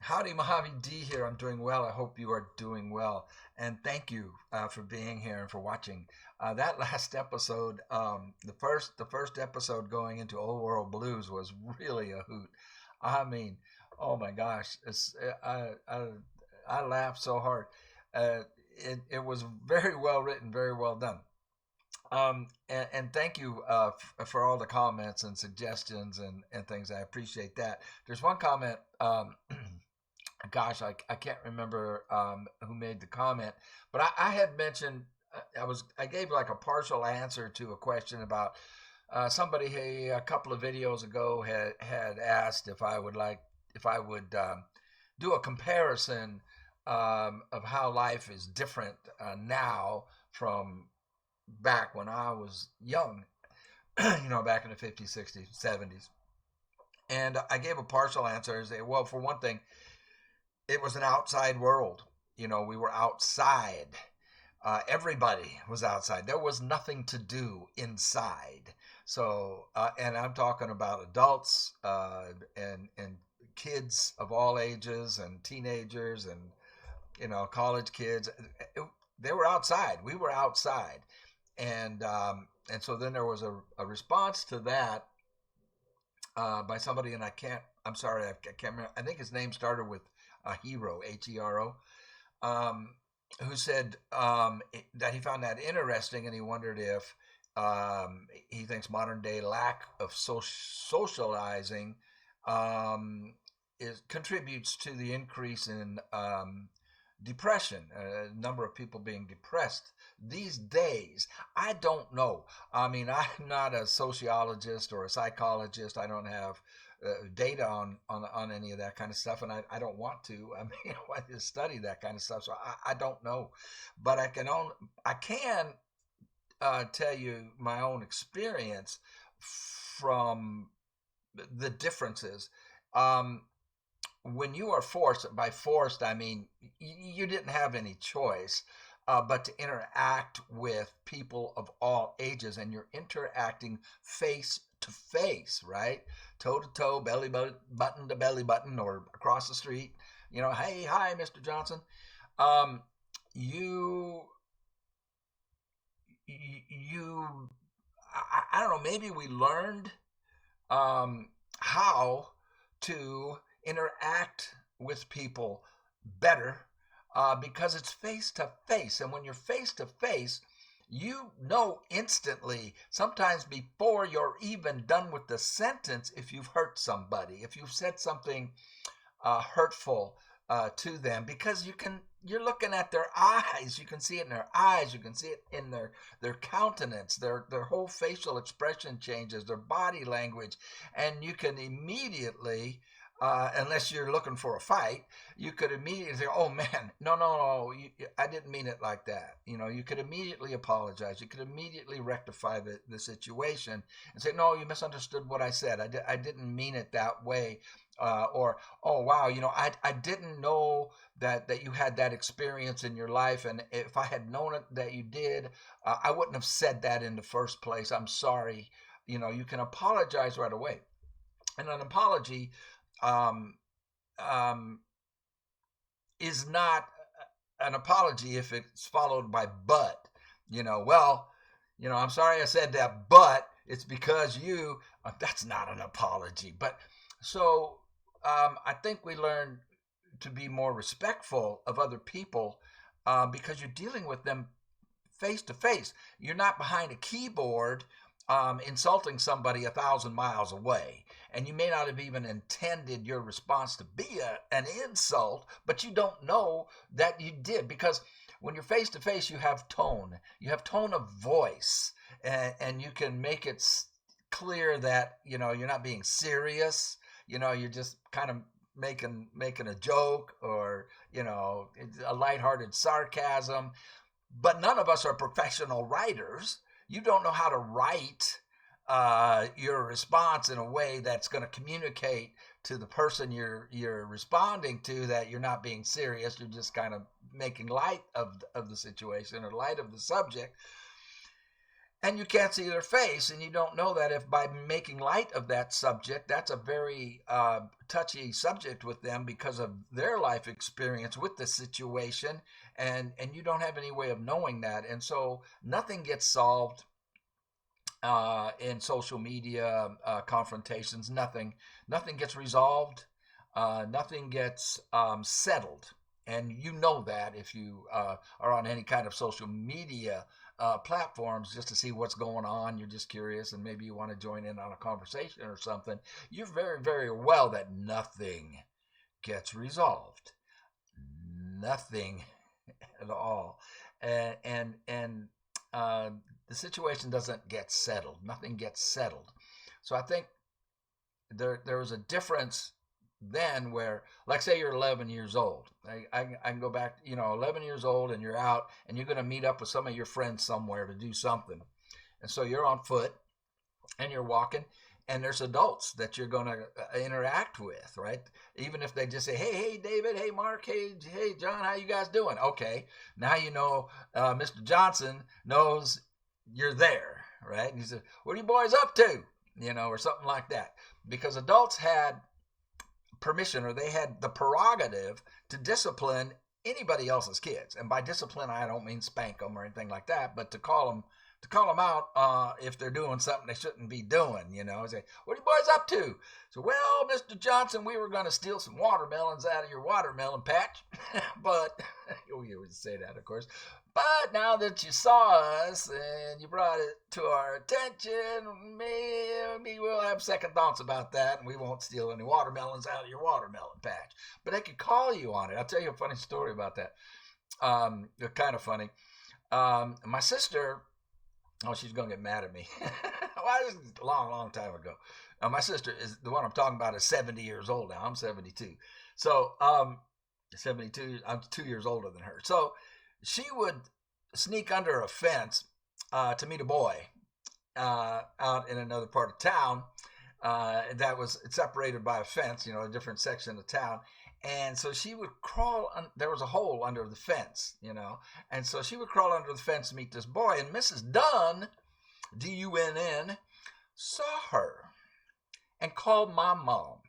Howdy, Mojave D here. I'm doing well. I hope you are doing well. And thank you for being here and for watching. That last episode, the first episode going into Old World Blues was really a hoot. I mean, oh my gosh, I laughed so hard. Uh, it was very well written, very well done. And thank you for all the comments and suggestions and things. I appreciate that. There's one comment. Gosh, I can't remember who made the comment, but I had mentioned I gave like a partial answer to a question about somebody a couple of videos ago had asked if I would do a comparison of how life is different now from back when I was young, back in the 50s, 60s, 70s. And I gave a partial answer. I say, well, for one thing, it was an outside world. We were outside. Everybody was outside. There was nothing to do inside. So, and I'm talking about adults and kids of all ages and teenagers and college kids. It, they were outside. We were outside, and so then there was a response to that by somebody, and I can't. I'm sorry, I can't remember. I think his name started with a hero, Hero, um, who said that he found that interesting, and he wondered if he thinks modern day lack of socializing contributes to the increase in depression, a number of people being depressed these days. I don't know. I mean, I'm not a sociologist or a psychologist. I don't have data on any of that kind of stuff, and I don't want to. I mean, I want to study that kind of stuff, so I don't know. But I can tell you my own experience from the differences. Um, when you are forced, by forced I mean you didn't have any choice but to interact with people of all ages, and you're interacting face to face, right? Toe to toe, button to belly button, or across the street. Hey, hi, Mr. Johnson. um, you you I don't know, maybe we learned how to interact with people better because it's face to face. And when you're face to face, you know instantly, sometimes before you're even done with the sentence, if you've hurt somebody, if you've said something hurtful to them, because you're looking at their eyes. You can see it in their eyes. You can see it in their countenance. Their whole facial expression changes, their body language, and you can immediately, unless you're looking for a fight, you could immediately say, "Oh man, no, no, no, I didn't mean it like that." You could immediately apologize. You could immediately rectify the situation and say, "No, you misunderstood what I said. I didn't mean it that way." Or, oh wow, I didn't know that you had that experience in your life, and if I had known it that you did, I wouldn't have said that in the first place. I'm sorry. You can apologize right away, and an apology um, um, is not an apology if it's followed by but. Well, I'm sorry I said that, but it's because that's not an apology. But so I think we learn to be more respectful of other people because you're dealing with them face to face. You're not behind a keyboard insulting somebody 1,000 miles away. And you may not have even intended your response to be an insult, but you don't know that you did, because when you're face to face, you have tone. You have tone of voice, and you can make it clear that you're not being serious. You're just kind of making a joke, or a lighthearted sarcasm. But none of us are professional writers. You don't know how to write your response in a way that's going to communicate to the person you're responding to that you're not being serious. You're just kind of making light of the situation or light of the subject. and you can't see their face, and you don't know that if by making light of that subject, that's a very touchy subject with them because of their life experience with the situation, and you don't have any way of knowing that, and so nothing gets solved in social media confrontations. Nothing gets resolved. Nothing gets settled, and you know that if you are on any kind of social media platforms just to see what's going on. You're just curious, and maybe you want to join in on a conversation or something. You're very, very well that nothing gets resolved. Nothing at all, and uh, the situation doesn't get settled. Nothing gets settled. So I think there was a difference then where, like, say you're 11 years old. I can go back, 11 years old, and you're out and you're going to meet up with some of your friends somewhere to do something. And so you're on foot and you're walking, and there's adults that you're going to interact with, right? Even if they just say, hey David, hey Mark, hey John, how you guys doing? Okay, now you know Mr. Johnson knows you're there, right? And he says, what are you boys up to? Or something like that. Because adults had permission, or they had the prerogative to discipline anybody else's kids. And by discipline, I don't mean spank them or anything like that, but to call them out if they're doing something they shouldn't be doing. Say, what are you boys up to? So, well, Mr. Johnson, we were going to steal some watermelons out of your watermelon patch, but we always say that, of course. But now that you saw us and you brought it to our attention, maybe we'll have second thoughts about that, and we won't steal any watermelons out of your watermelon patch. But they could call you on it. I'll tell you a funny story about that. Kind of funny. My sister, she's going to get mad at me. Well, this is a long, long time ago. My sister is the one I'm talking about is 70 years old now. I'm 72. So, 72, I'm 2 years older than her. So, she would sneak under a fence to meet a boy out in another part of town that was separated by a fence, a different section of town. And so she would crawl, there was a hole under the fence, and so she would crawl under the fence to meet this boy. And Mrs. Dunn, Dunn, saw her and called my mom.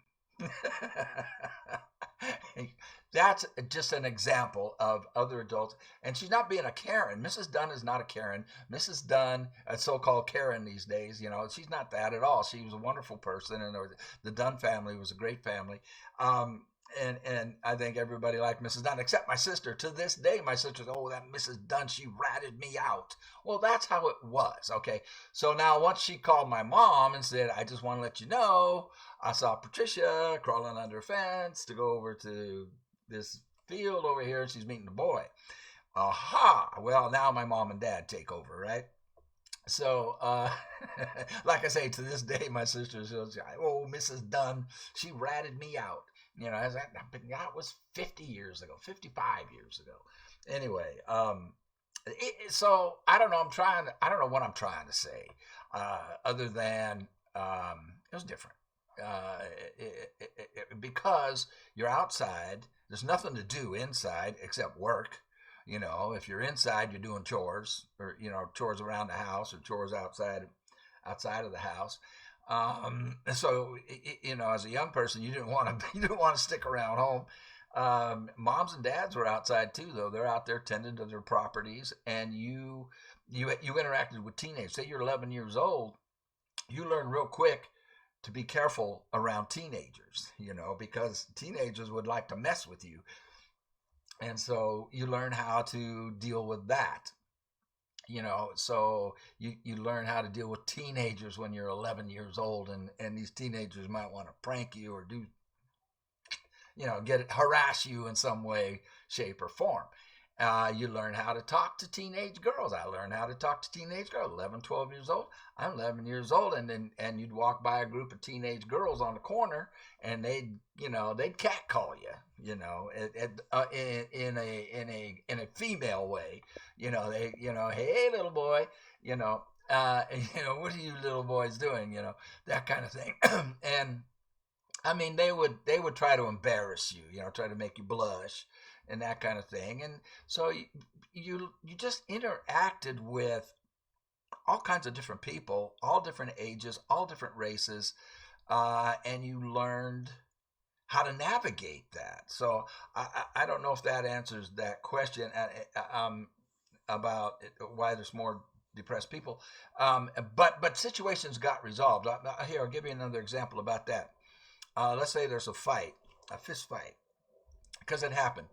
That's just an example of other adults. And she's not being a Karen. Mrs. Dunn is not a Karen. Mrs. Dunn, a so-called Karen these days, she's not that at all. She was a wonderful person, and the Dunn family was a great family. And I think everybody liked Mrs. Dunn, except my sister. To this day, my sister says, that Mrs. Dunn, she ratted me out. Well, that's how it was, okay? So now once she called my mom and said, I just want to let you know, I saw Patricia crawling under a fence to go over to this field over here, and she's meeting the boy. Aha! Well, now my mom and dad take over, right? So, like I say, to this day, my sister says, Mrs. Dunn, she ratted me out. That was 50 years ago, 55 years ago. Anyway, so I don't know. I don't know what I'm trying to say, other than it was different. Because you're outside, there's nothing to do inside except work. If you're inside, you're doing chores, or chores around the house, or chores outside of the house. So as a young person, you didn't want to stick around home. Moms and dads were outside too, though. They're out there tending to their properties, and you interacted with teenagers. Say you're 11 years old, you learn real quick to be careful around teenagers, because teenagers would like to mess with you. And so you learn how to deal with that. So you learn how to deal with teenagers when you're 11 years old, and these teenagers might want to prank you or do, harass you in some way, shape, or form. You learn how to talk to teenage girls. I learned how to talk to teenage girls, 11, 12 years old. I'm 11 years old, and you'd walk by a group of teenage girls on the corner, and they'd catcall you, in a female way, hey little boy, what are you little boys doing, that kind of thing. And I mean, they would try to embarrass you, try to make you blush and that kind of thing. And so you just interacted with all kinds of different people, all different ages, all different races, and you learned how to navigate that. So I don't know if that answers that question about why there's more depressed people. But situations got resolved. Here, I'll give you another example about that. Let's say there's a fight, a fist fight, because it happened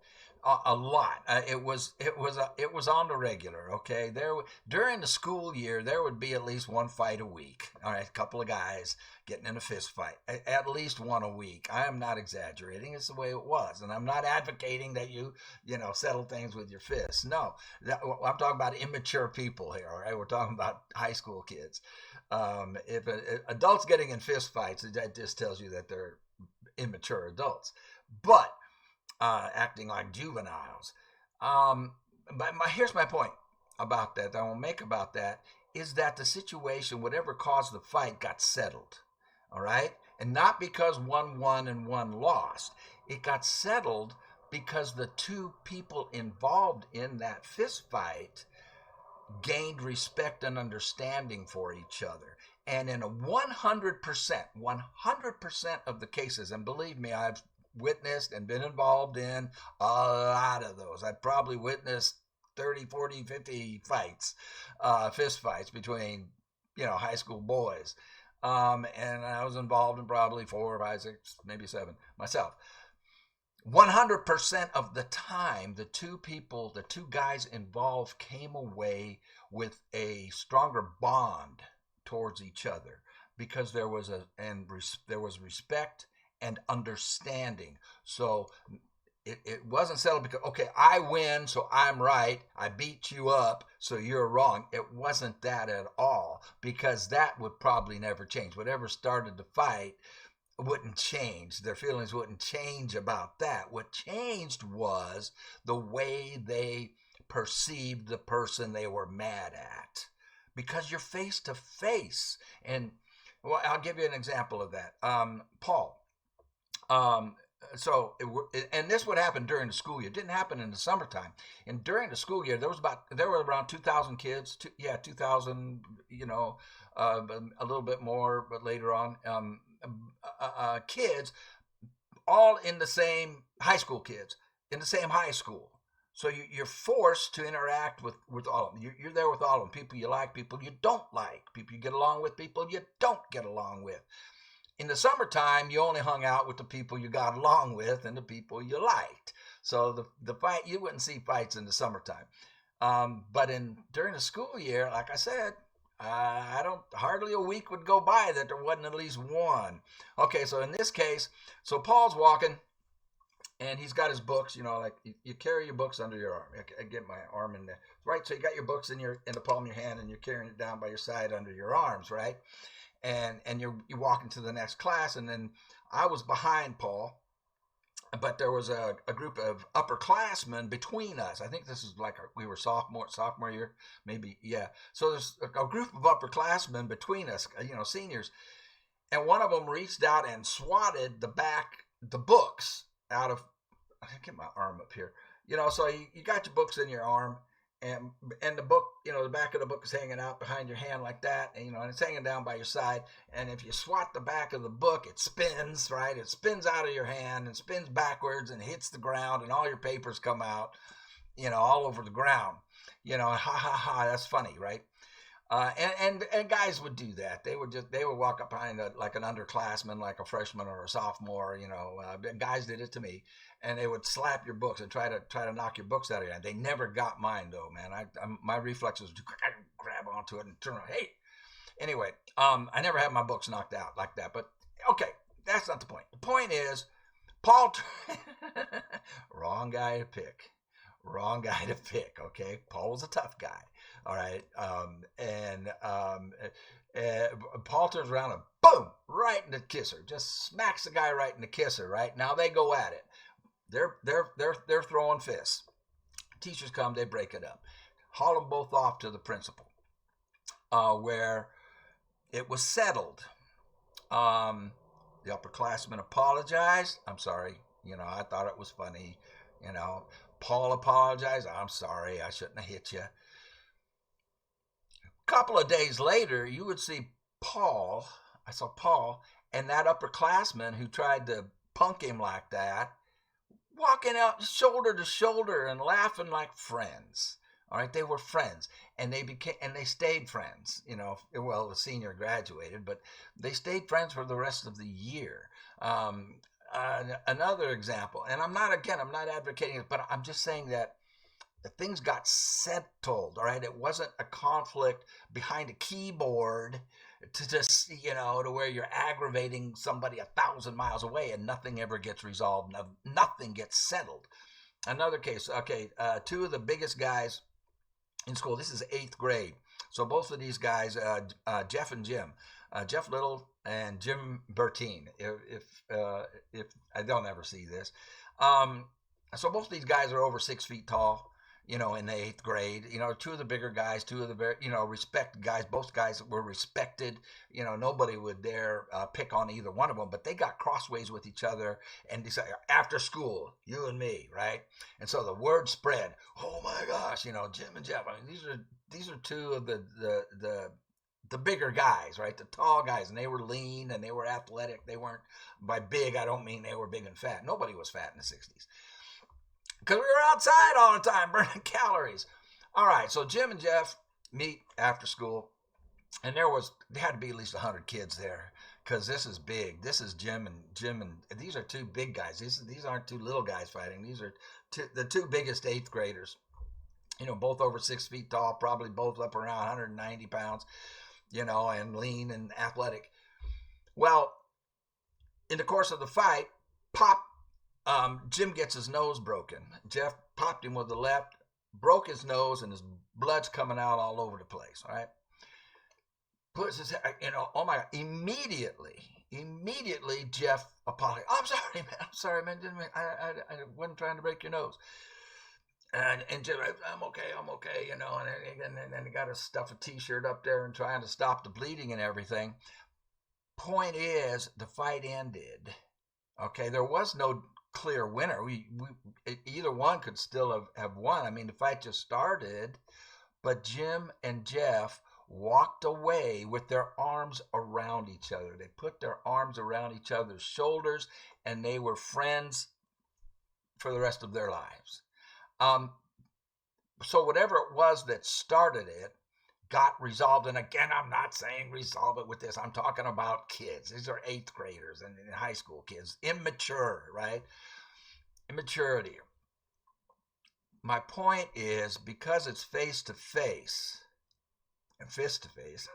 a lot. It was on the regular. Okay, during the school year there would be at least one fight a week. All right, a couple of guys getting in a fist fight, at least one a week. I am not exaggerating. It's the way it was, and I'm not advocating that you settle things with your fists. No, I'm talking about immature people here. All right, we're talking about high school kids. If adults getting in fist fights, that just tells you that they're immature adults. But acting like juveniles. But here's my point about that I want to make about that is that the situation, whatever caused the fight, got settled. All right? And not because one won and one lost. It got settled because the two people involved in that fist fight gained respect and understanding for each other. And in a 100% of the cases, and believe me, I've witnessed and been involved in a lot of those. I've probably witnessed 30, 40, 50 fights, fist fights between, high school boys. And I was involved in probably 4, 5, 6, maybe 7 myself. 100% of the time, the two guys involved came away with a stronger bond towards each other because there was respect and understanding. So it wasn't settled because, okay, I win, so I'm right. I beat you up, so you're wrong. It wasn't that at all, because that would probably never change. Whatever started the fight wouldn't change. Their feelings wouldn't change about that. What changed was the way they perceived the person they were mad at, because you're face to face. And I'll give you an example of that. Paul. And this would happen during the school year. It didn't happen in the summertime. And during the school year, there were around 2,000 kids. 2,000. A little bit more, but later on, kids, all in the same high school kids in the same high school. So you're forced to interact with all of them. You're there with all of them. People you like, people you don't like, people you get along with, people you don't get along with. In the summertime, you only hung out with the people you got along with and the people you liked. So the fight, you wouldn't see fights in the summertime. But during the school year, like I said, hardly a week would go by that there wasn't at least one. Okay, so in this case, so Paul's walking and he's got his books, like you carry your books under your arm. I get my arm in there, right? So you got your books in the palm of your hand and you're carrying it down by your side under your arms, right? And you're walking to the next class. And then I was behind Paul, but there was a group of upperclassmen between us. I think this is like we were sophomore year, maybe. Yeah. So there's a group of upperclassmen between us, seniors. And one of them reached out and swatted the books out of, I get my arm up here, so you got your books in your arm, and the book, the back of the book is hanging out behind your hand like that, and and it's hanging down by your side. And if you swat the back of the book, it spins, right? It spins out of your hand and spins backwards and hits the ground, and all your papers come out, all over the ground. Ha ha ha, that's funny, right? And guys would do that. They would walk up behind like an underclassman, like a freshman or a sophomore. Guys did it to me, and they would slap your books and try to knock your books out of your hand. They never got mine though, man. My reflexes would grab onto it and turn around. Hey, anyway, I never had my books knocked out like that. But okay, that's not the point. The point is, Paul, wrong guy to pick. Wrong guy to pick. Okay, Paul was a tough guy. All right, Paul turns around and boom, right in the kisser, just smacks the guy right in the kisser. Right now they go at it. They're throwing fists. Teachers come, they break it up, haul them both off to the principal, where it was settled. The upperclassmen apologized. I'm sorry. I thought it was funny. Paul apologized. I'm sorry. I shouldn't have hit you. couple of days later, you would see Paul. I saw Paul and that upperclassman who tried to punk him like that, walking out shoulder to shoulder and laughing like friends. All right, they were friends, and they stayed friends. Well, the senior graduated, but they stayed friends for the rest of the year. Another example, and I'm not advocating it, but I'm just saying that things got settled. All right, it wasn't a conflict behind a keyboard to just to where you're aggravating somebody 1,000 miles away and nothing ever gets resolved. Nothing gets settled. Another case. Okay, two of the biggest guys in school. This is 8th grade. So both of these guys, Jeff and Jim, Jeff Little and Jim Bertine. If they'll never see this. So both of these guys are over 6 feet tall. In the 8th grade, two of the bigger guys, two of the very, respected guys. Both guys were respected. Nobody would dare pick on either one of them, but they got crossways with each other and decided after school, you and me, right? And so the word spread. Oh my gosh, Jim and Jeff. I mean, these are two of the bigger guys, right? The tall guys, and they were lean and they were athletic. They weren't, by big, I don't mean they were big and fat. Nobody was fat in the 60s. Because we were outside all the time burning calories. All right, so Jim and Jeff meet after school, and there had to be at least 100 kids there because this is big. This is Jim and these are two big guys. These aren't two little guys fighting. These are the two biggest 8th graders. Both over 6 feet tall, probably both up around 190 pounds, and lean and athletic. Well, in the course of the fight, Jim gets his nose broken. Jeff popped him with the left, broke his nose, and his blood's coming out all over the place. All right, puts his, oh my God! Immediately, Jeff apologized. I'm sorry, man. Didn't mean, I wasn't trying to break your nose. And Jim, I'm okay, and then he got to stuff a T-shirt up there and trying to stop the bleeding and everything. Point is, the fight ended. Okay, there was no clear winner. Either one could still have won. I mean, the fight just started, but Jim and Jeff walked away with their arms around each other. They put their arms around each other's shoulders, and they were friends for the rest of their lives. So whatever it was that started it got resolved. And again, I'm not saying resolve it with this. I'm talking about kids. These are 8th graders and high school kids. Immature, right? Immaturity. My point is, because it's face to face and fist to face,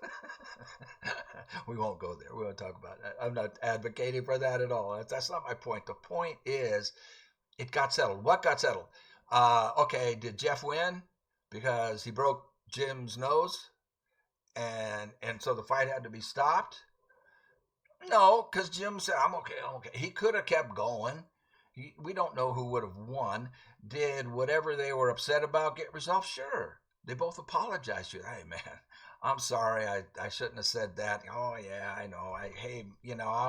we won't go there. We won't talk about that. I'm not advocating for that at all. That's not my point. The point is, it got settled. What got settled? Okay, did Jeff win because he broke Jim's nose, and so the fight had to be stopped? No, because Jim said, I'm okay. He could have kept going. We don't know who would have won. Did whatever they were upset about get resolved? Sure. They both apologized to you. Hey, man, I'm sorry. I shouldn't have said that. Oh, yeah, I know. I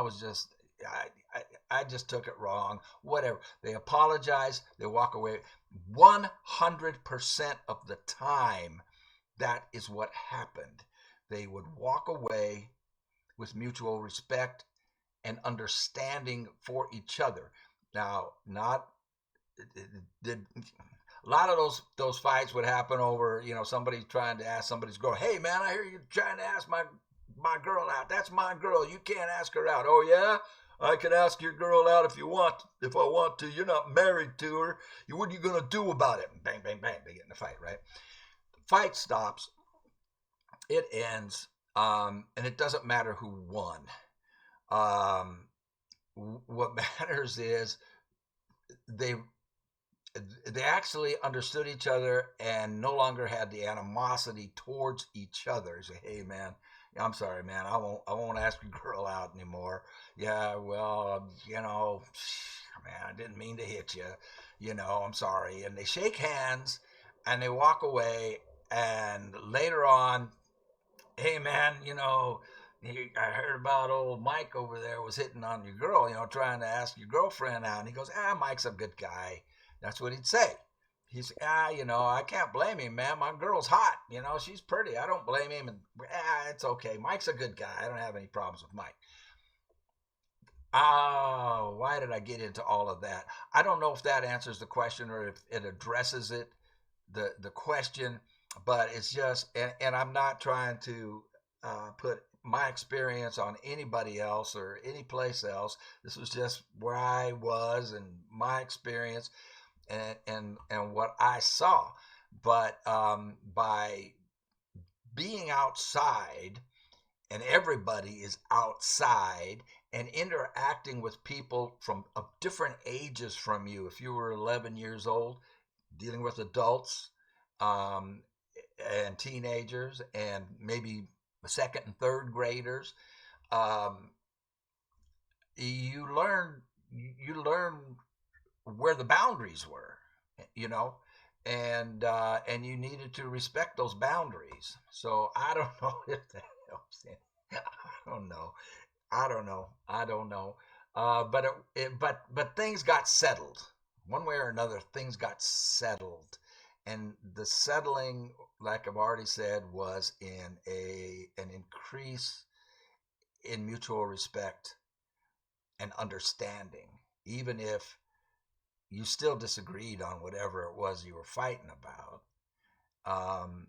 was just, I just took it wrong. Whatever. They apologize. They walk away. 100% of the time, that is what happened. They would walk away with mutual respect and understanding for each other. Now, a lot of those fights would happen over, somebody trying to ask somebody's girl, hey man, I hear you trying to ask my girl out. That's my girl. You can't ask her out. Oh yeah? I can ask your girl out if I want to. You're not married to her. What are you going to do about it? Bang, bang, bang. They get in a fight, right? The fight stops. It ends. And it doesn't matter who won. What matters is they actually understood each other and no longer had the animosity towards each other. Say, hey man, I'm sorry, man, I won't ask your girl out anymore. Yeah, well, man, I didn't mean to hit you. I'm sorry. And they shake hands and they walk away. And later on, hey man, I heard about old Mike over there was hitting on your girl, trying to ask your girlfriend out. And he goes, Mike's a good guy. That's what he'd say. he's I can't blame him, man. My girl's hot. She's pretty. I don't blame him. And it's okay. Mike's a good guy. I don't have any problems with Mike. Oh, why did I get into all of that? I don't know if that answers the question or if it addresses it, the question, but it's just, and I'm not trying to put my experience on anybody else or any place else. This was just where I was and my experience and what I saw. But by being outside, and everybody is outside and interacting with people from of different ages from you. If you were 11 years old, dealing with adults um, and teenagers and maybe second and third graders, um, you learn where the boundaries were, you know, and you needed to respect those boundaries. So I don't know if that helps. I don't know. I don't know. I don't know. But things got settled one way or another. Things got settled, and the settling, like I've already said, was in an increase in mutual respect and understanding, even if you still disagreed on whatever it was you were fighting about. Um,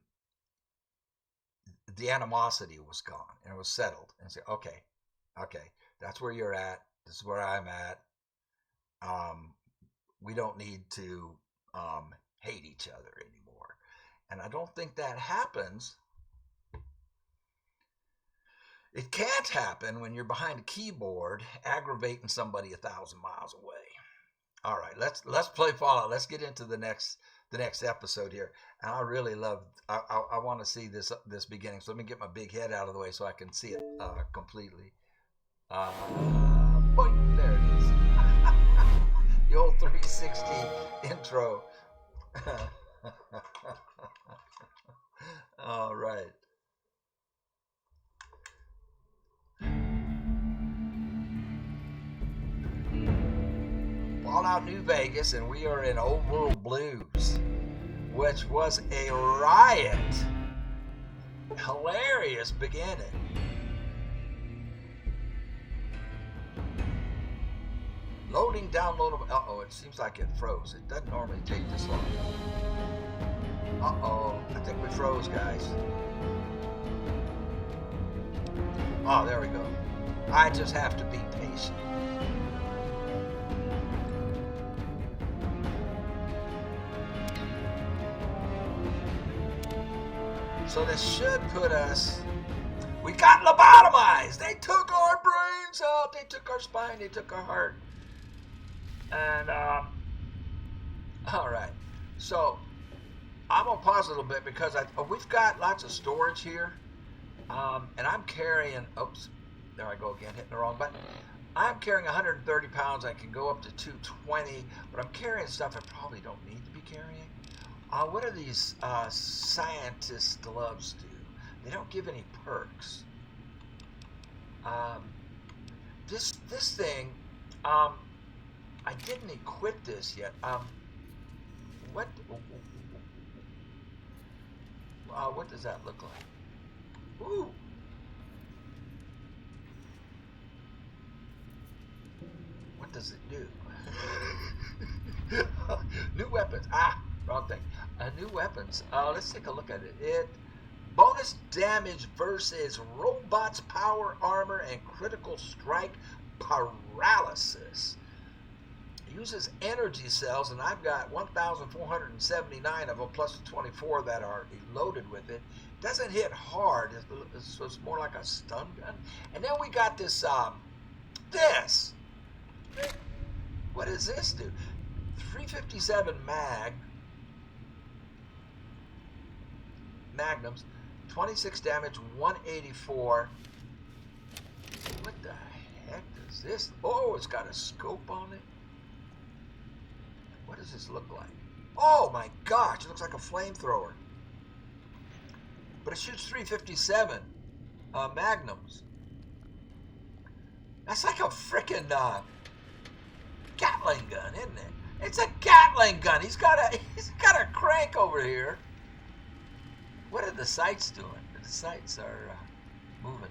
the animosity was gone and it was settled. And say, okay, that's where you're at. This is where I'm at. Um, we don't need to hate each other anymore. And I don't think that happens. It can't happen when you're behind a keyboard aggravating somebody 1,000 miles away. All right, let's play Fallout. Let's get into the next episode here. And I really love. I want to see this beginning. So let me get my big head out of the way so I can see it completely. Boing, there it is. The old 360 intro. All right. Fallout New Vegas, and we are in Old World Blues, which was a riot. Hilarious beginning. Loading, downloadable. Uh-oh, it seems like it froze. It doesn't normally take this long. Uh-oh, I think we froze, guys. Oh, there we go. I just have to be patient. So this should put us. We got lobotomized. They took our brains out. They took our spine. They took our heart. And all right. So I'm gonna pause a little bit because we've got lots of storage here, and I'm carrying. Oops, there I go again, hitting the wrong button. I'm carrying 130 pounds. I can go up to 220, but I'm carrying stuff I probably don't need to be carrying. What do these scientist gloves do? They don't give any perks. This thing, I didn't equip this yet. What does that look like? Ooh. What does it do? New weapons. Wrong thing. New weapons. Let's take a look at it. Bonus damage versus robots, power armor, and critical strike paralysis. Uses energy cells, and I've got 1,479 of them, plus the 24 that are loaded with it. Doesn't hit hard, so it's more like a stun gun. And then we got this. What does this do? 357 magnums, 26 damage, 184. What the heck is this? Oh, it's got a scope on it. What does this look like? Oh my gosh, it looks like a flamethrower. But it shoots 357 magnums. That's like a frickin' Gatling gun, isn't it? It's a Gatling gun. He's got got a crank over here. What are the sights doing? The sights are moving.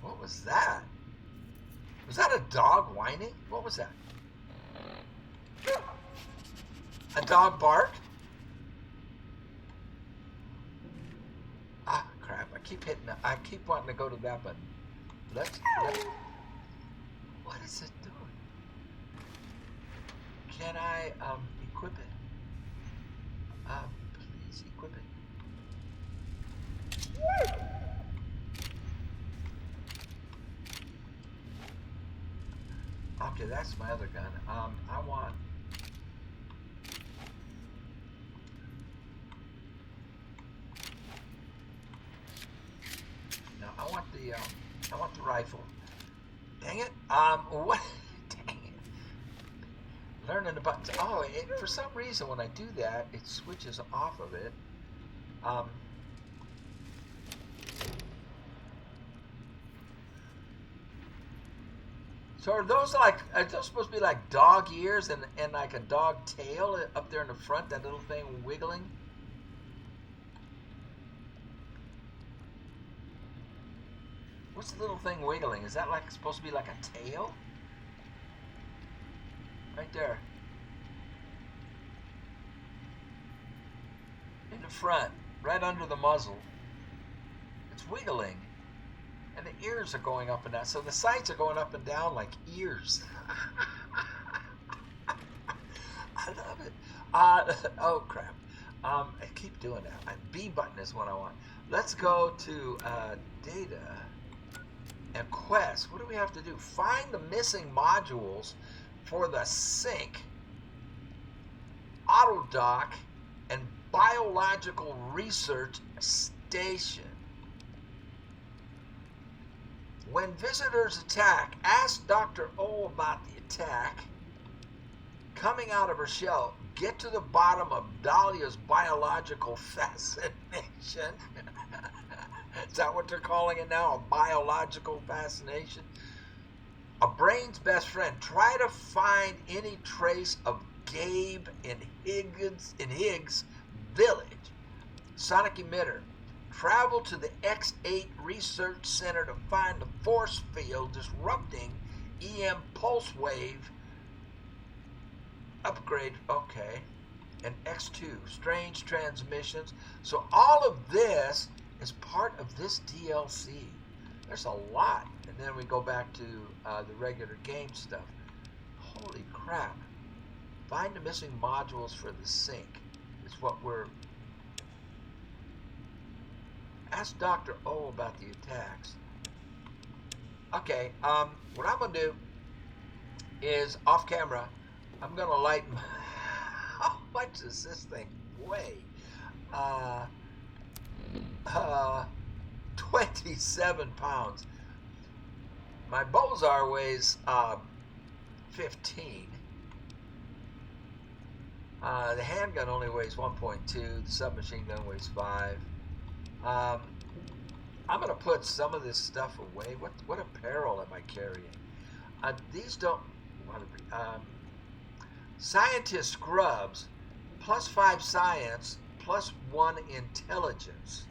What was that? Was that a dog whining? What was that? A dog bark? Ah, crap. I keep hitting I keep wanting to go to that button. Let's what is it doing? Can I equip it? Please equip it. Okay, that's my other gun. I want. No, I want the rifle. Dang it. What? Dang it. Learning the buttons. Oh, for some reason when I do that, it switches off of it. So are those supposed to be like dog ears and like a dog tail up there in the front, that little thing wiggling? What's the little thing wiggling? Is that like supposed to be like a tail? Right there. In the front, right under the muzzle. It's wiggling. And the ears are going up and down. So the sights are going up and down like ears. I love it. Oh, crap. I keep doing that. B button is what I want. Let's go to data and quest. What do we have to do? Find the missing modules for the sync, auto dock, and biological research station. When visitors attack, ask Dr. O about the attack. Coming out of her shell, get to the bottom of Dahlia's biological fascination. Is that what they're calling it now? A biological fascination? A brain's best friend. Try to find any trace of Gabe in Higgs village. Sonic emitter. Travel to the X8 Research Center to find the force field disrupting EM pulse wave upgrade. Okay. And X2, strange transmissions. So all of this is part of this DLC. There's a lot. And then we go back to the regular game stuff. Holy crap. Find the missing modules for the sync is what we're... Ask Dr. O about the attacks. Okay, what I'm going to do is, off camera, I'm going to lighten... How much does this thing weigh? 27 pounds. My Bozar weighs 15. The handgun only weighs 1.2. The submachine gun weighs 5. I'm going to put some of this stuff away. What apparel am I carrying? These don't... Scientist scrubs, +5 science, +1 intelligence.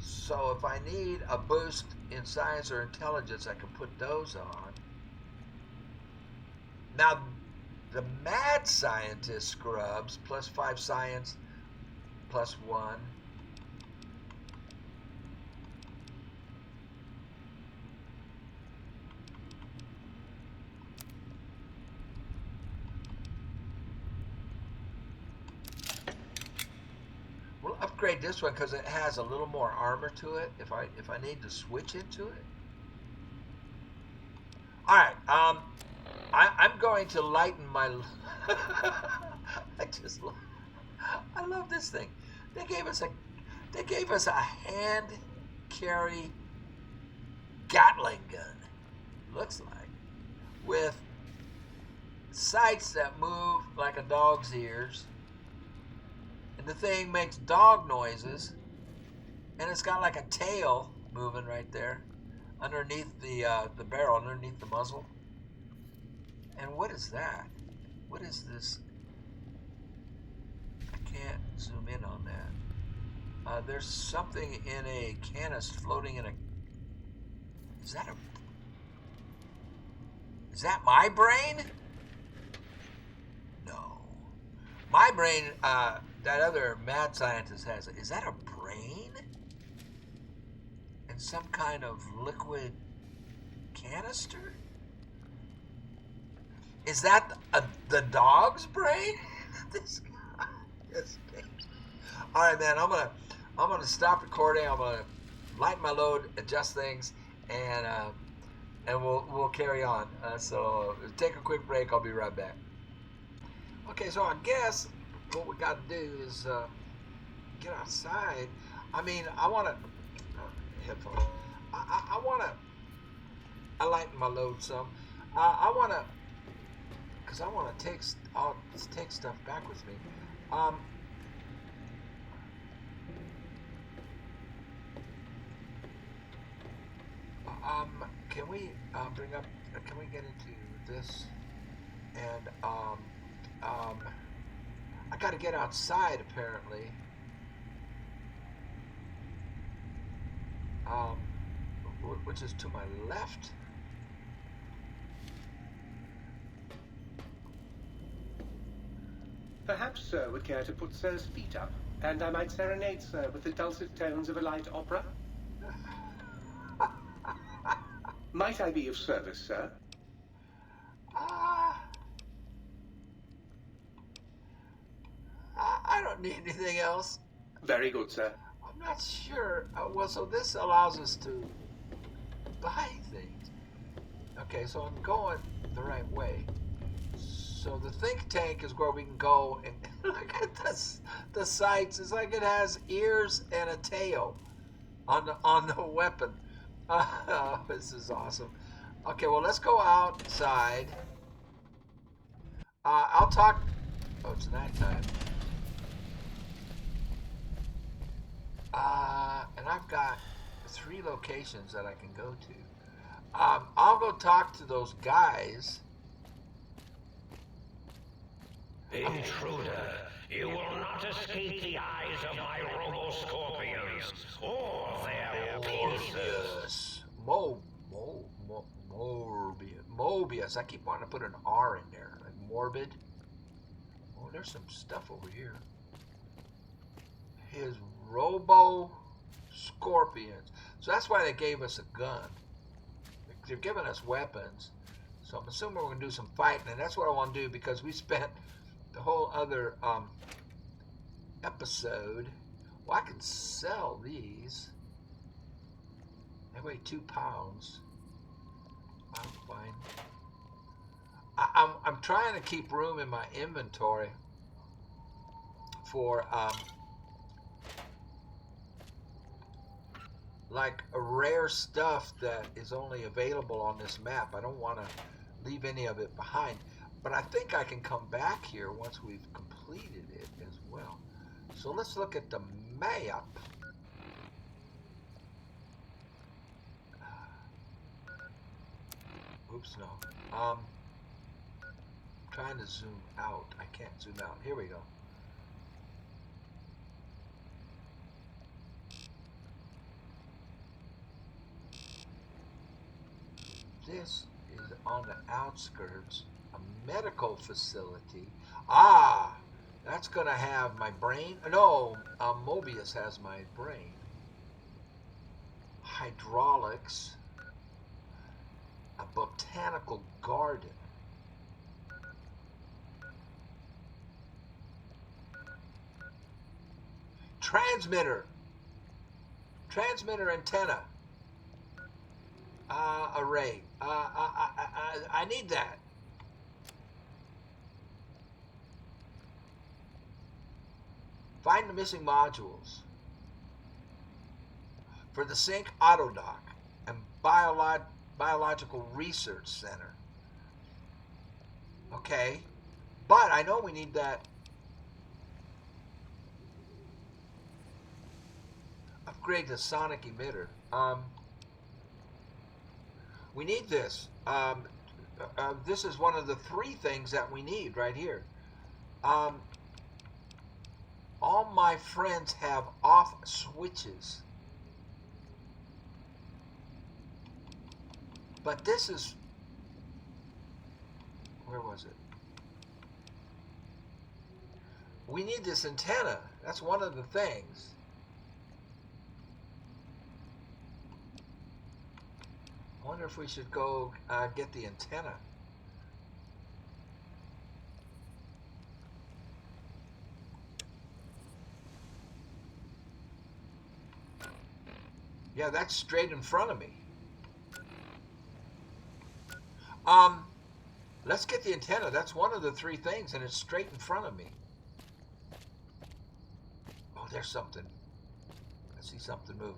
So if I need a boost in science or intelligence, I can put those on. Now, the mad scientist scrubs, +5 science, +1. We'll upgrade this one because it has a little more armor to it if I need to switch into it. Alright, I'm going to lighten my... I love this thing. They gave us a hand carry Gatling gun, looks like, with sights that move like a dog's ears. And the thing makes dog noises, and it's got like a tail moving right there underneath the barrel, underneath the muzzle. And what is that? What is this? I can't zoom in on that. There's something in a canister floating in a. Is that my brain? No. My brain, that other mad scientist has it. Is that a brain? In some kind of liquid canister? Is that the dog's brain? This guy is dangerous. All right, man. I'm gonna stop recording. I'm gonna lighten my load, adjust things, and we'll carry on. So take a quick break. I'll be right back. Okay, so I guess what we got to do is get outside. I mean, I want to headphones. I want to. I lighten my load some. I want to, because I want to take stuff back with me. Can we bring up? Can we get into this? And I got to get outside apparently. Which is to my left. Perhaps Sir would care to put Sir's feet up, and I might serenade Sir with the dulcet tones of a light opera. Might I be of service, Sir? I don't need anything else. Very good, Sir. I'm not sure. Well, so this allows us to buy things. Okay, so I'm going the right way. So the think tank is where we can go and look at the sights. It's like it has ears and a tail on the weapon. Oh, this is awesome. Okay, well, let's go outside. I'll talk. Oh, it's nighttime. And I've got 3 locations that I can go to. I'll go talk to those guys. Intruder, you will not escape the eyes of my robo-scorpions or their penises. Mobius. I keep wanting to put an R in there. Like morbid. Oh, there's some stuff over here. His robo-scorpions. So that's why they gave us a gun. They're giving us weapons. So I'm assuming we're going to do some fighting. And that's what I want to do because we spent the whole other episode. Well, I can sell these. They weigh 2 pounds. I'm fine. I'm trying to keep room in my inventory for like a rare stuff that is only available on this map. I don't want to leave any of it behind. But I think I can come back here once we've completed it as well. So let's look at the map. Oops, no. Trying to zoom out. I can't zoom out. Here we go. This is on the outskirts. A medical facility. Ah, that's gonna have my brain. No, Mobius has my brain. Hydraulics. A botanical garden. Transmitter. Transmitter antenna. Array. I need that. Find the missing modules for the Sync Autodoc and Biological Research Center. Okay, but I know we need that. Upgrade the sonic emitter. We need this. This is one of the 3 things that we need right here. All my friends have off switches. But this is... Where was it? We need this antenna. That's one of the things. I wonder if we should go get the antenna. Yeah, that's straight in front of me. Let's get the antenna. That's one of the 3 things, and it's straight in front of me. Oh, there's something. I see something moving.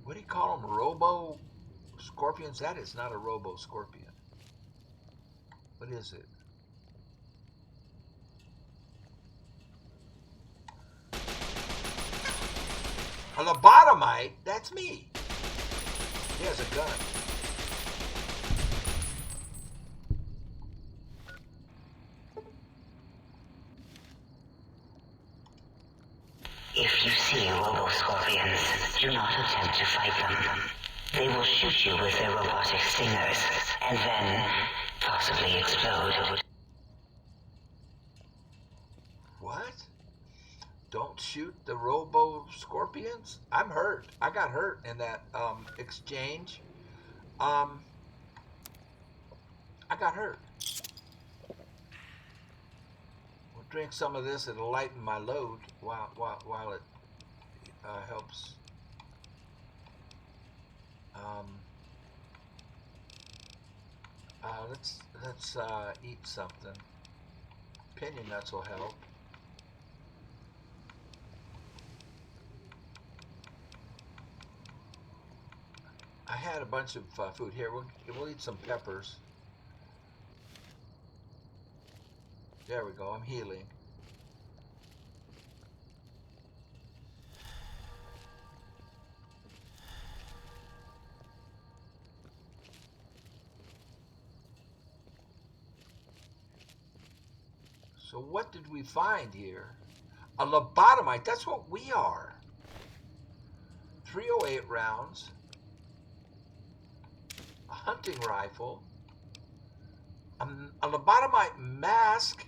What do you call them? Robo scorpions? That is not a robo scorpion. What is it? A lobotomite? That's me. He has a gun. If you see robo-scorpions, do not attempt to fight them. They will shoot you with their robotic stingers, and then possibly explode. What? Don't shoot the robo scorpions? I'm hurt. I got hurt in that exchange. I got hurt. We'll drink some of this. It'll lighten my load while it helps. Let's eat something. Pinion nuts will help. I had a bunch of food here. We'll eat some peppers. There we go. I'm healing. So what did we find here? A lobotomite. That's what we are. 308 rounds. A hunting rifle. A lobotomite mask.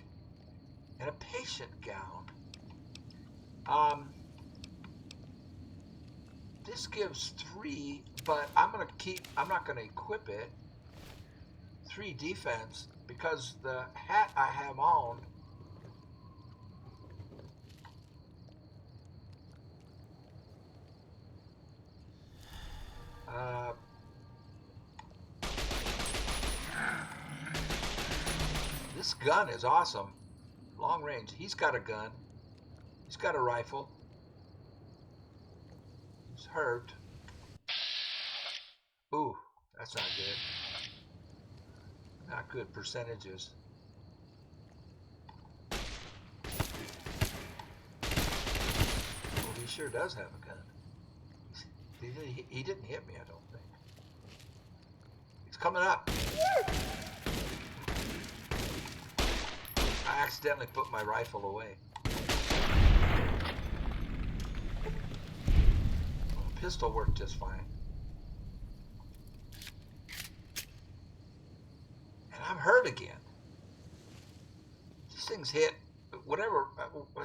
And a patient gown. This gives 3, but I'm not gonna equip it. 3 defense because the hat I have on this gun is awesome. Long range. He's got a gun. He's got a rifle. He's hurt. Ooh, that's not good. Not good percentages. Well, he sure does have a gun. He didn't hit me, I don't think. He's coming up. I accidentally put my rifle away. Well, the pistol worked just fine. And I'm hurt again. These things hit, whatever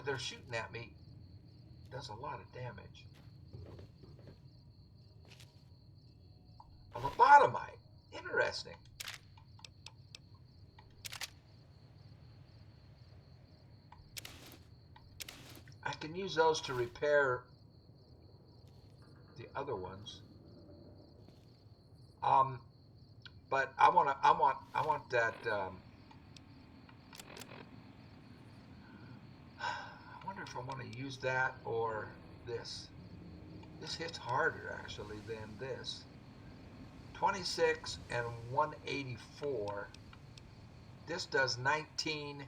they're shooting at me, does a lot of damage. A lobotomite. Interesting. I can use those to repair the other ones. But I want that. I wonder if I want to use that or this. This hits harder actually than this. 26 and 184. This does 19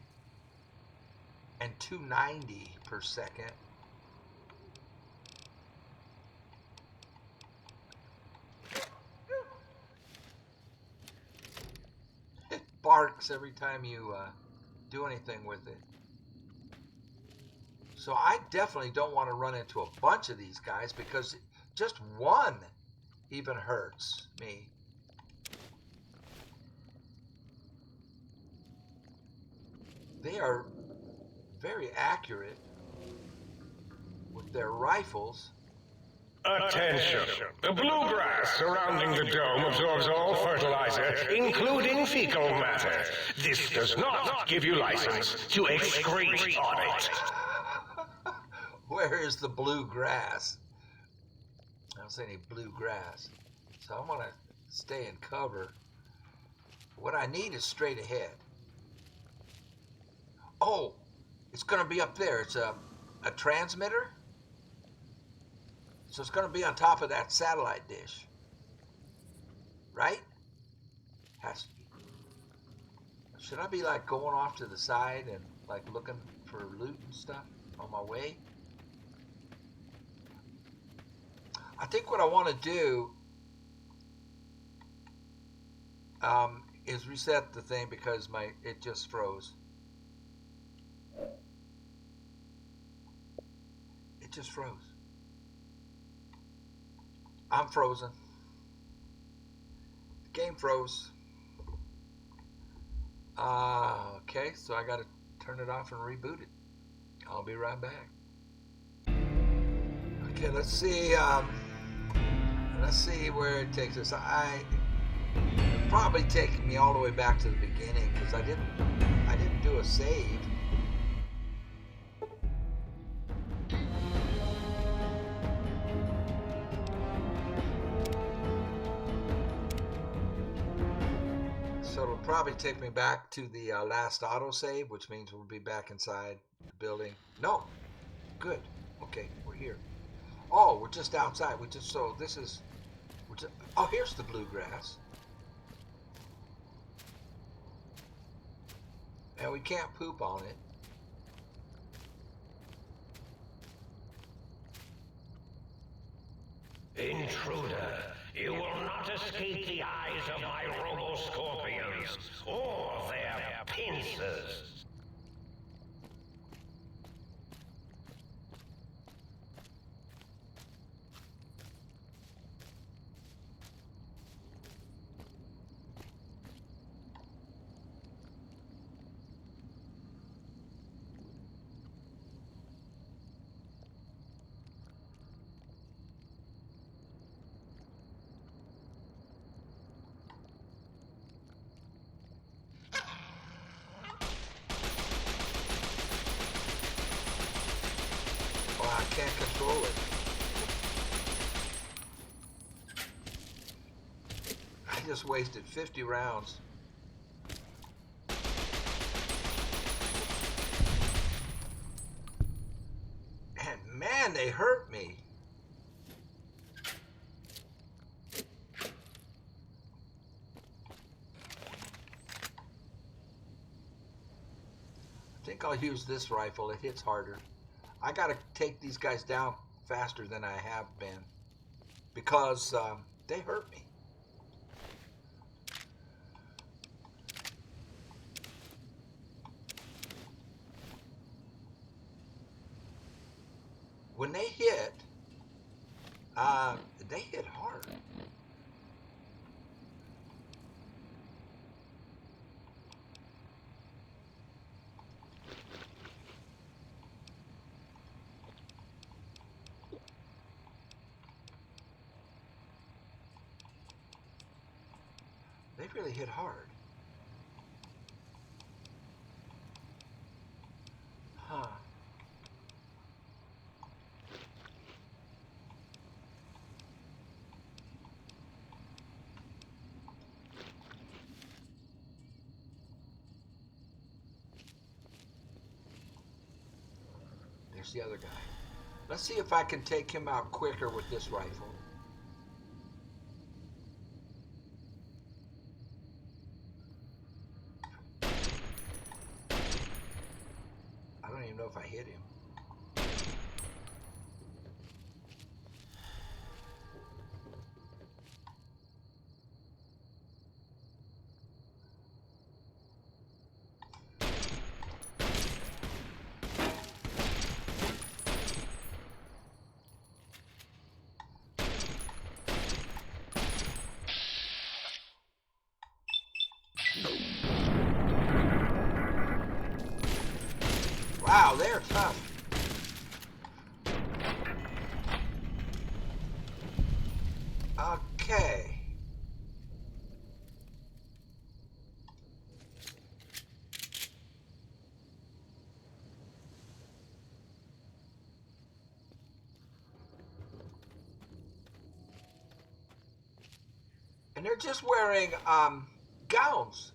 and 290 per second. It barks every time you do anything with it. So I definitely don't want to run into a bunch of these guys because just one even hurts me. They are very accurate with their rifles. Attention! The bluegrass surrounding the dome absorbs all fertilizer, including fecal matter. This does not give you license to excrete on it. Where is the blue grass? I don't see any blue grass. So I'm going to stay in cover. What I need is straight ahead. Oh, it's going to be up there. It's a transmitter. So it's going to be on top of that satellite dish. Right? Has to be. Should I be like going off to the side and like looking for loot and stuff on my way? I think what I want to do is reset the thing because it just froze. It just froze. I'm frozen. The game froze. Okay, so I gotta turn it off and reboot it. I'll be right back. Okay, let's see where it takes us. It'll probably take me all the way back to the beginning because I didn't do a save. So it'll probably take me back to the last autosave, which means we'll be back inside the building. No, good. Okay, we're here. Oh, we're just outside. Oh, here's the bluegrass. And we can't poop on it. Intruder, you will not escape the eyes of my robo-scorpions or their pincers. Oh, I can't control it. I just wasted 50 rounds. And man, they hurt me. I think I'll use this rifle. It hits harder. I gotta take these guys down faster than I have been because they hurt me. When they hit hard. They really hit hard. Huh. There's the other guy. Let's see if I can take him out quicker with this rifle. if I hit him. Wow, they're tough. Okay. And they're just wearing gowns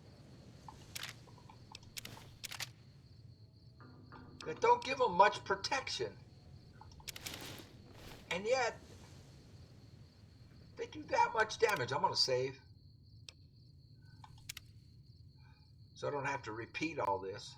that don't give them much protection. And yet, they do that much damage. I'm going to save, so I don't have to repeat all this.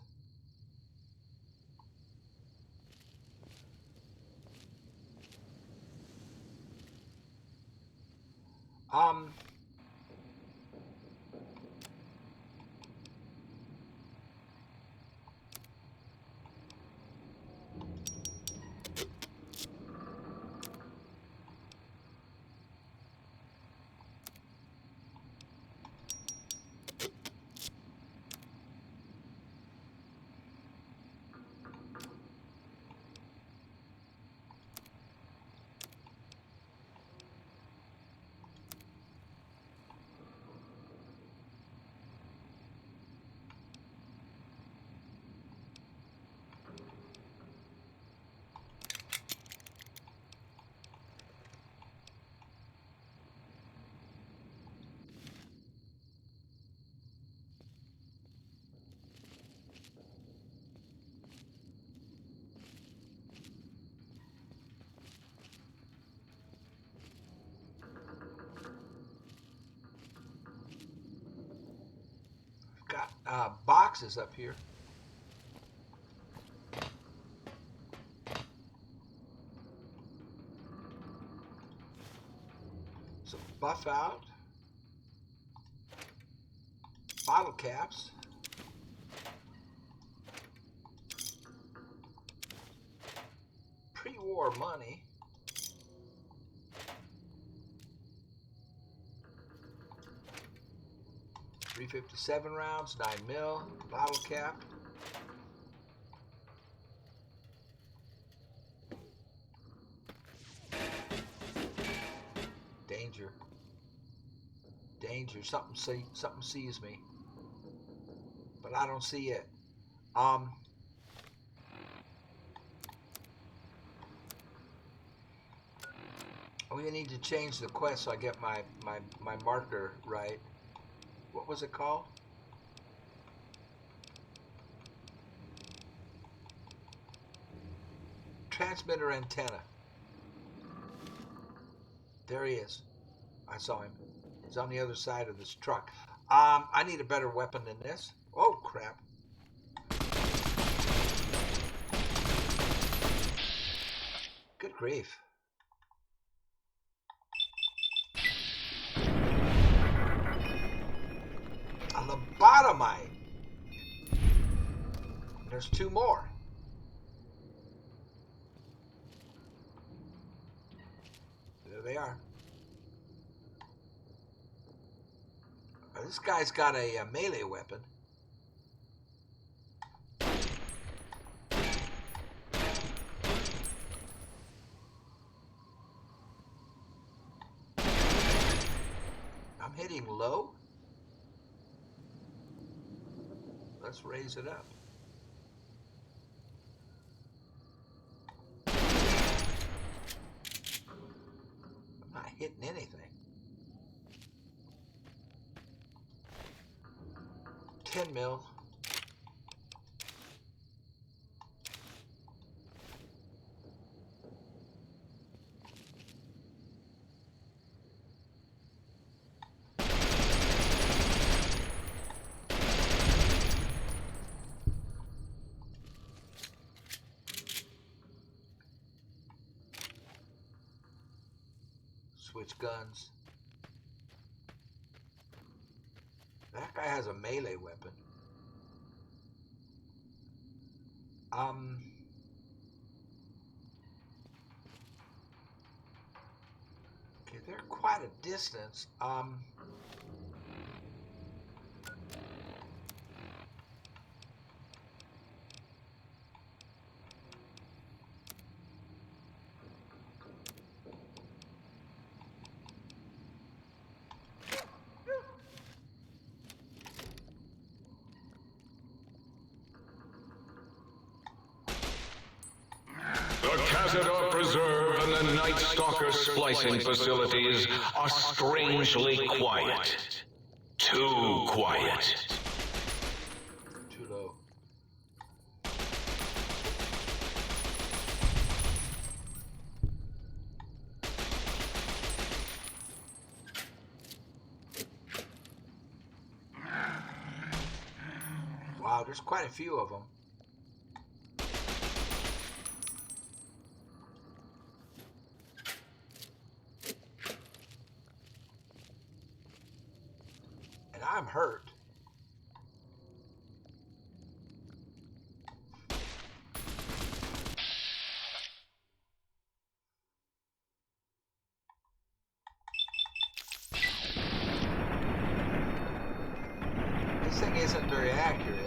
Got boxes up here. Some buff out. Bottle caps. Pre-war money. .357 rounds, 9mm, bottle cap. Danger. Danger. Something sees me. But I don't see it. We need to change the quest so I get my marker right. What was it called? Transmitter antenna. There he is. I saw him. He's on the other side of this truck. I need a better weapon than this. Oh, crap. Good grief. A lobotomite. There's two more. There they are. This guy's got a melee weapon. I'm hitting low. Let's raise it up. I'm not hitting anything. 10mm. Switch guns. That guy has a melee weapon. Okay, they're quite a distance. The Cazador Preserve and the Night Stalker splicing facilities are strangely quiet. Too quiet. Too low. Wow, there's quite a few of them. And I'm hurt. This thing isn't very accurate.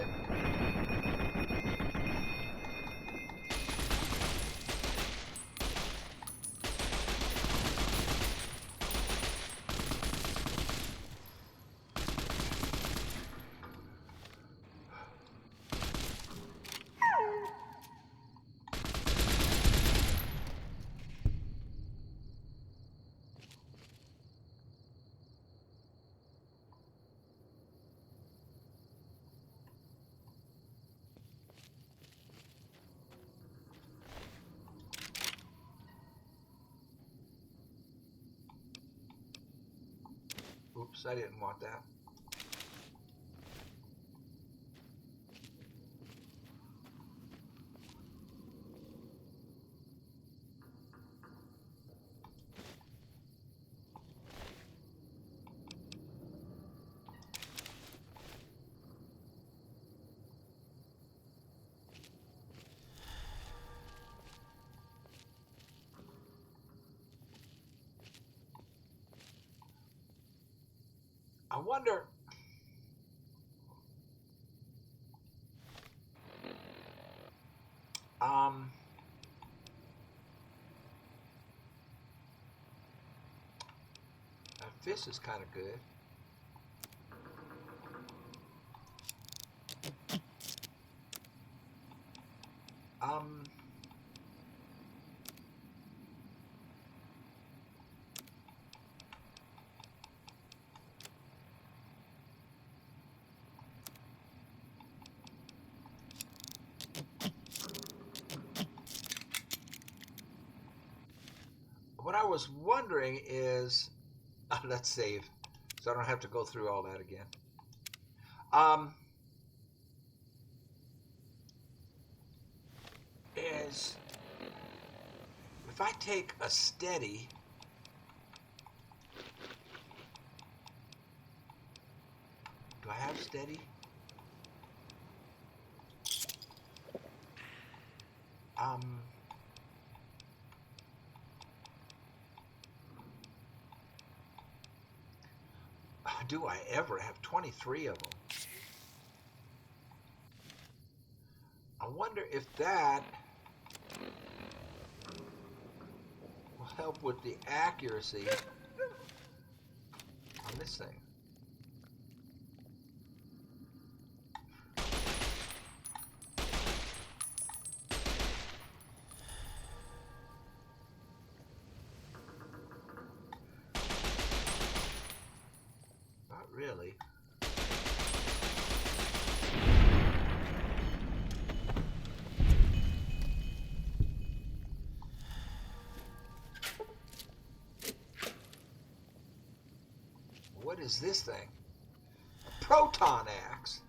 Oops, I didn't want that. I wonder. This is kind of good. What I was wondering is, let's save, so I don't have to go through all that again. Is if I take a steady, do I have steady? Do I ever have 23 of them? I wonder if that will help with the accuracy on this thing. Not really. What is this thing? A proton axe.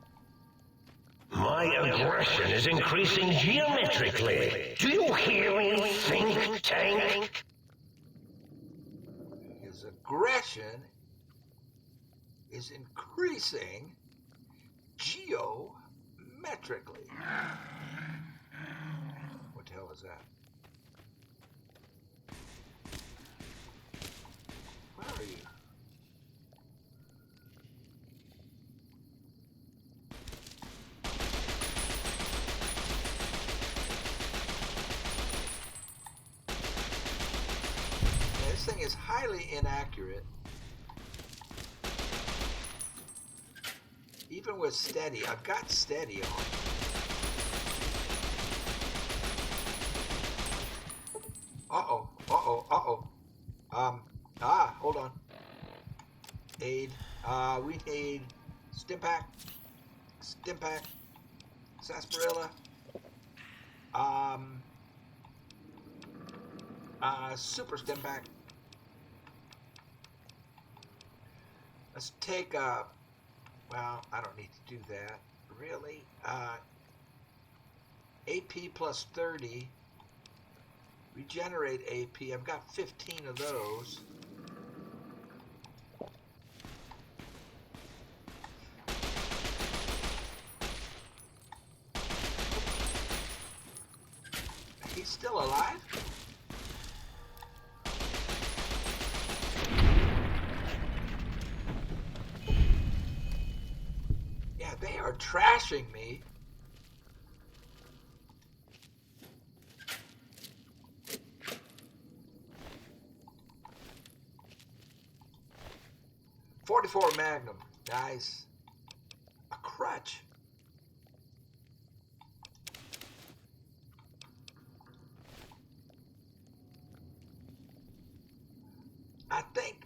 My aggression is increasing geometrically. Do you hear me, think tank? His His aggression is increasing geometrically. What the hell is that? Where are you? This thing is highly inaccurate. Even with steady, I've got steady on. Uh-oh, uh-oh, uh-oh. Hold on. Aid. We need Stimpack, Sarsaparilla, Super Stimpack. Let's take well, I don't need to do that, really. AP plus 30. Regenerate AP. I've got 15 of those. He's still alive? Yeah, they are trashing me. .44 Magnum, nice. A crutch. I think,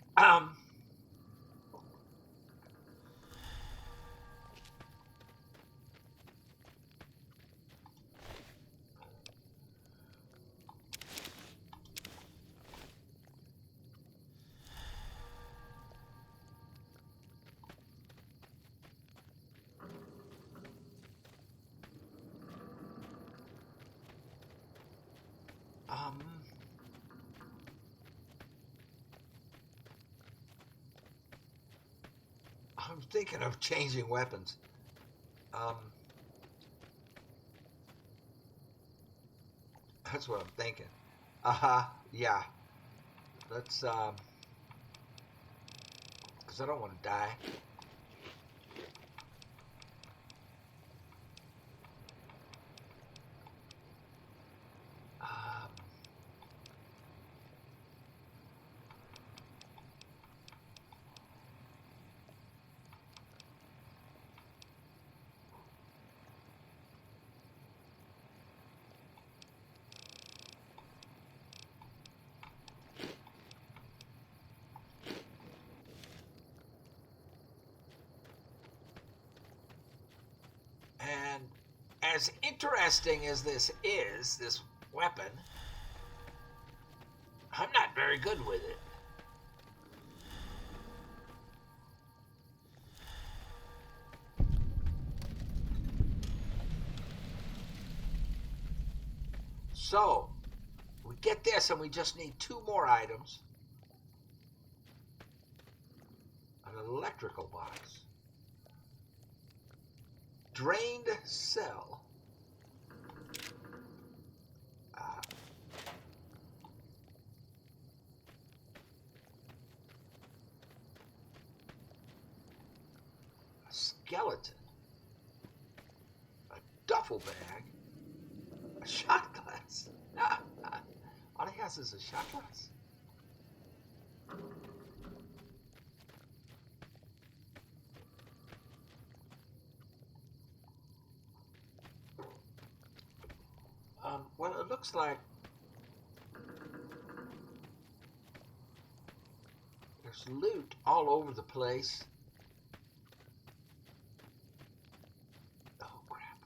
I'm thinking of changing weapons. That's what I'm thinking. Yeah. Let's, because I don't want to die. And as interesting as this is, this weapon, I'm not very good with it. So, we get this and we just need 2 more items. An electrical box. Drained cell. A skeleton. A duffel bag. A shot glass. All he has is a shot glass. Well, it looks like there's loot all over the place. Oh, crap.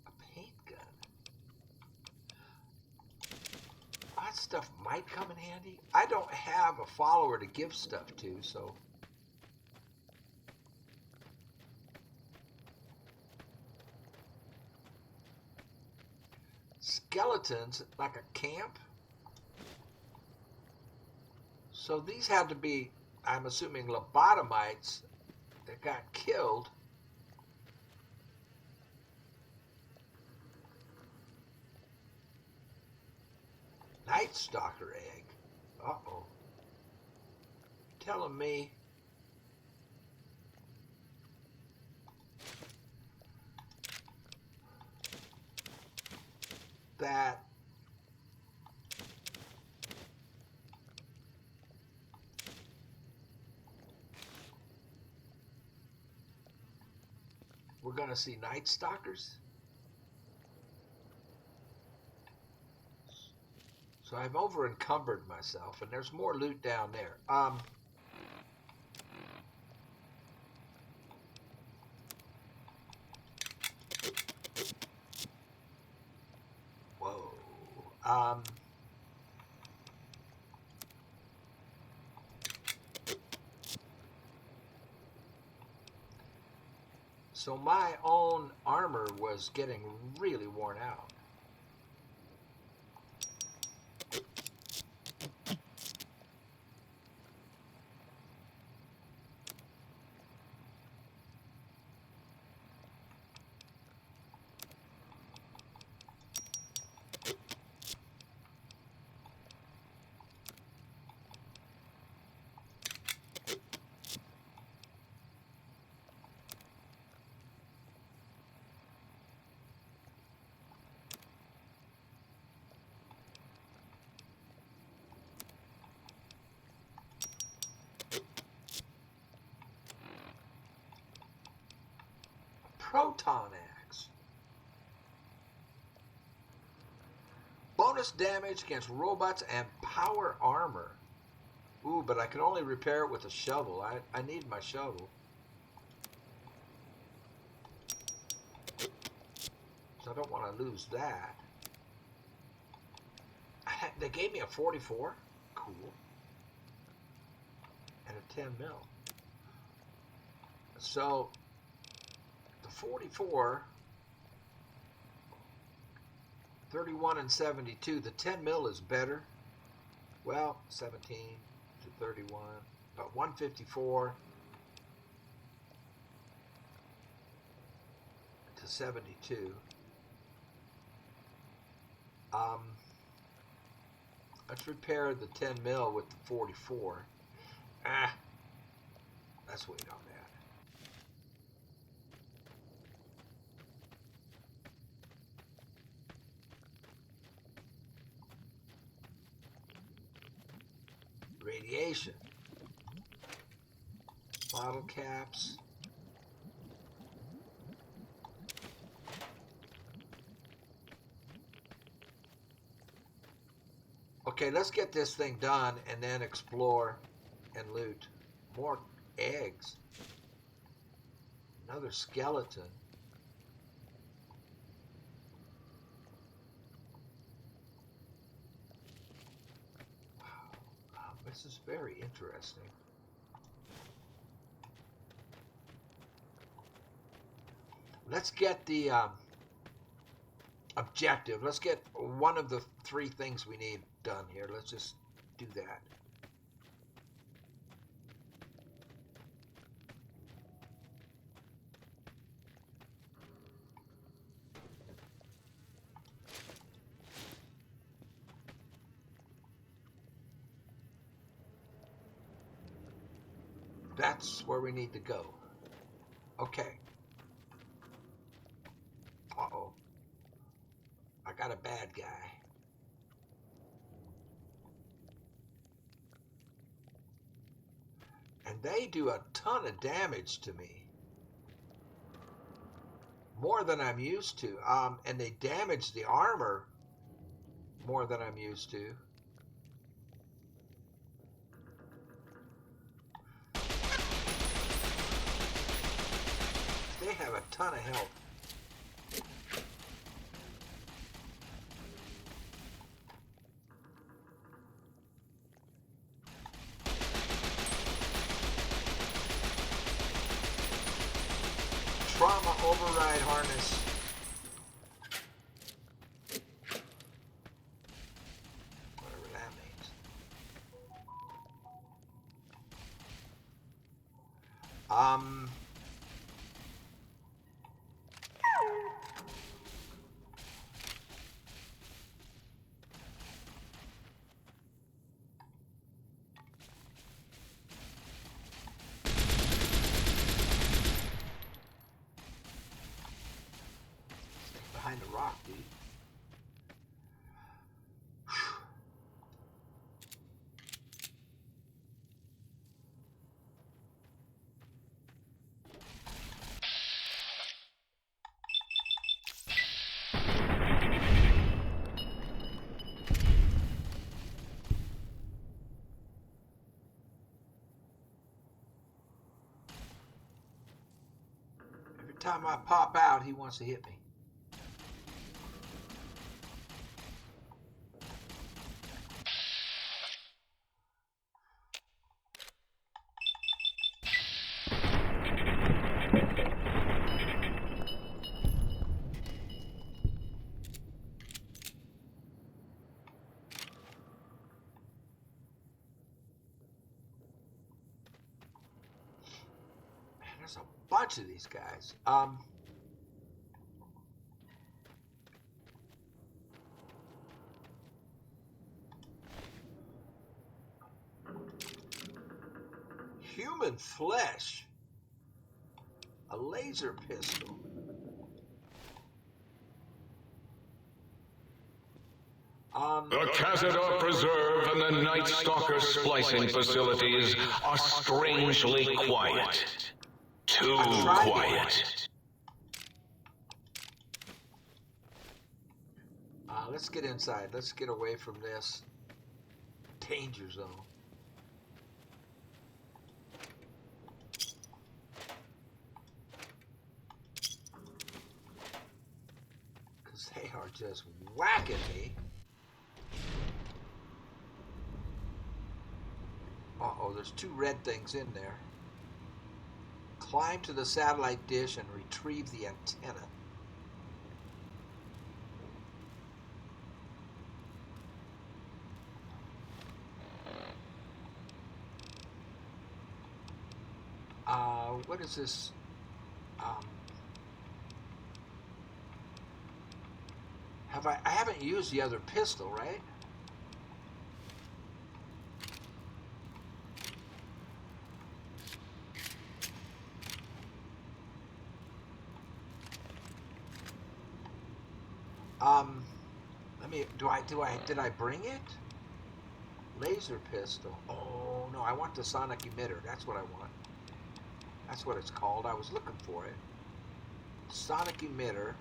A paint gun. stuff might come in handy. I don't have a follower to give stuff to, so... Skeletons, like a camp? So these had to be, I'm assuming, lobotomites that got killed. Night Stalker egg. Uh-oh. Telling me that we're going to see Night Stalkers? So I've over encumbered myself, and there's more loot down there. Whoa. So my own armor was getting really worn out. Proton axe. Bonus damage against robots and power armor. Ooh, but I can only repair it with a shovel. I need my shovel. So I don't want to lose that. They gave me a 44. Cool. And a 10 mil. So... 44, 31 and 72. The 10 mil is better. Well, 17 to 31, but 154 to 72. Let's repair the 10 mil with the 44. Let's wait on that. Radiation. Bottle caps. Okay, let's get this thing done and then explore and loot. More eggs. Another skeleton. This is very interesting. Let's get the objective. Let's get one of the 3 things we need done here. Let's just do that. That's where we need to go. Okay. Uh-oh. I got a bad guy. And they do a ton of damage to me. More than I'm used to. And they damage the armor more than I'm used to. They have a ton of health. override harness. Whatever that means. Behind the rock, dude. Every time I pop out, he wants to hit me. There's a bunch of these guys. Human flesh. A laser pistol. The Cazador Preserve and the Night Stalker splicing facilities are strangely quiet. Too quiet. Let's get inside. Let's get away from this danger zone. Because they are just whacking me. Uh-oh, there's two red things in there. Climb to the satellite dish and retrieve the antenna. What is this? I haven't used the other pistol, right? Did I bring it? Laser pistol. Oh, no, I want the sonic emitter. That's what I want. That's what it's called. I was looking for it. Sonic emitter.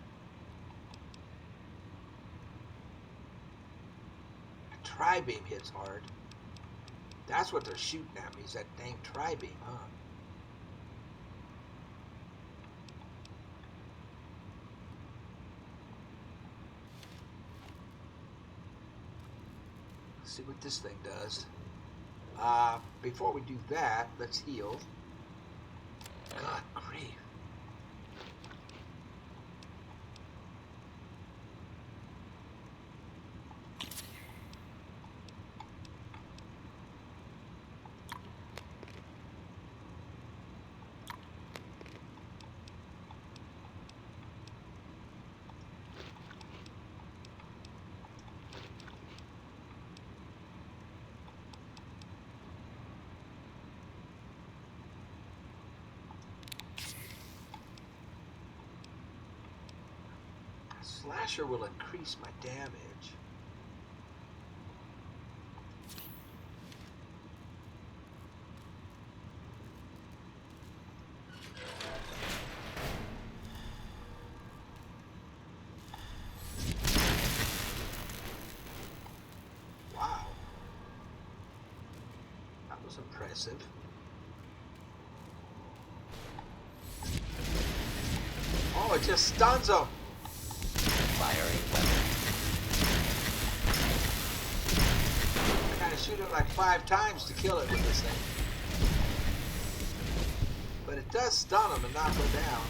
A tri-beam hits hard. That's what they're shooting at me, is that dang tri-beam, huh? See what this thing does. Before we do that, let's heal. God grief. Slasher will increase my damage. Wow. That was impressive. Oh, it just stuns them. Firing weapon. I gotta shoot it like 5 times to kill it with this thing. But it does stun them and knock them down.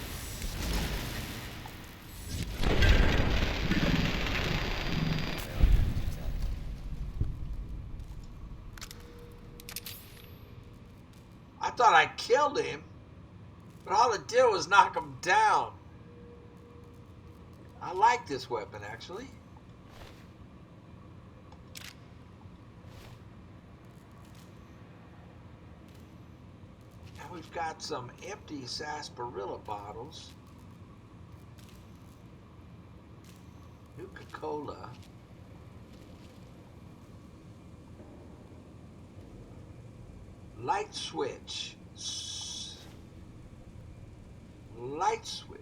thought I killed him, but all it did was knock him down. I like this weapon, actually. And we've got some empty sarsaparilla bottles. Nuka-Cola. Light switch. Light switch.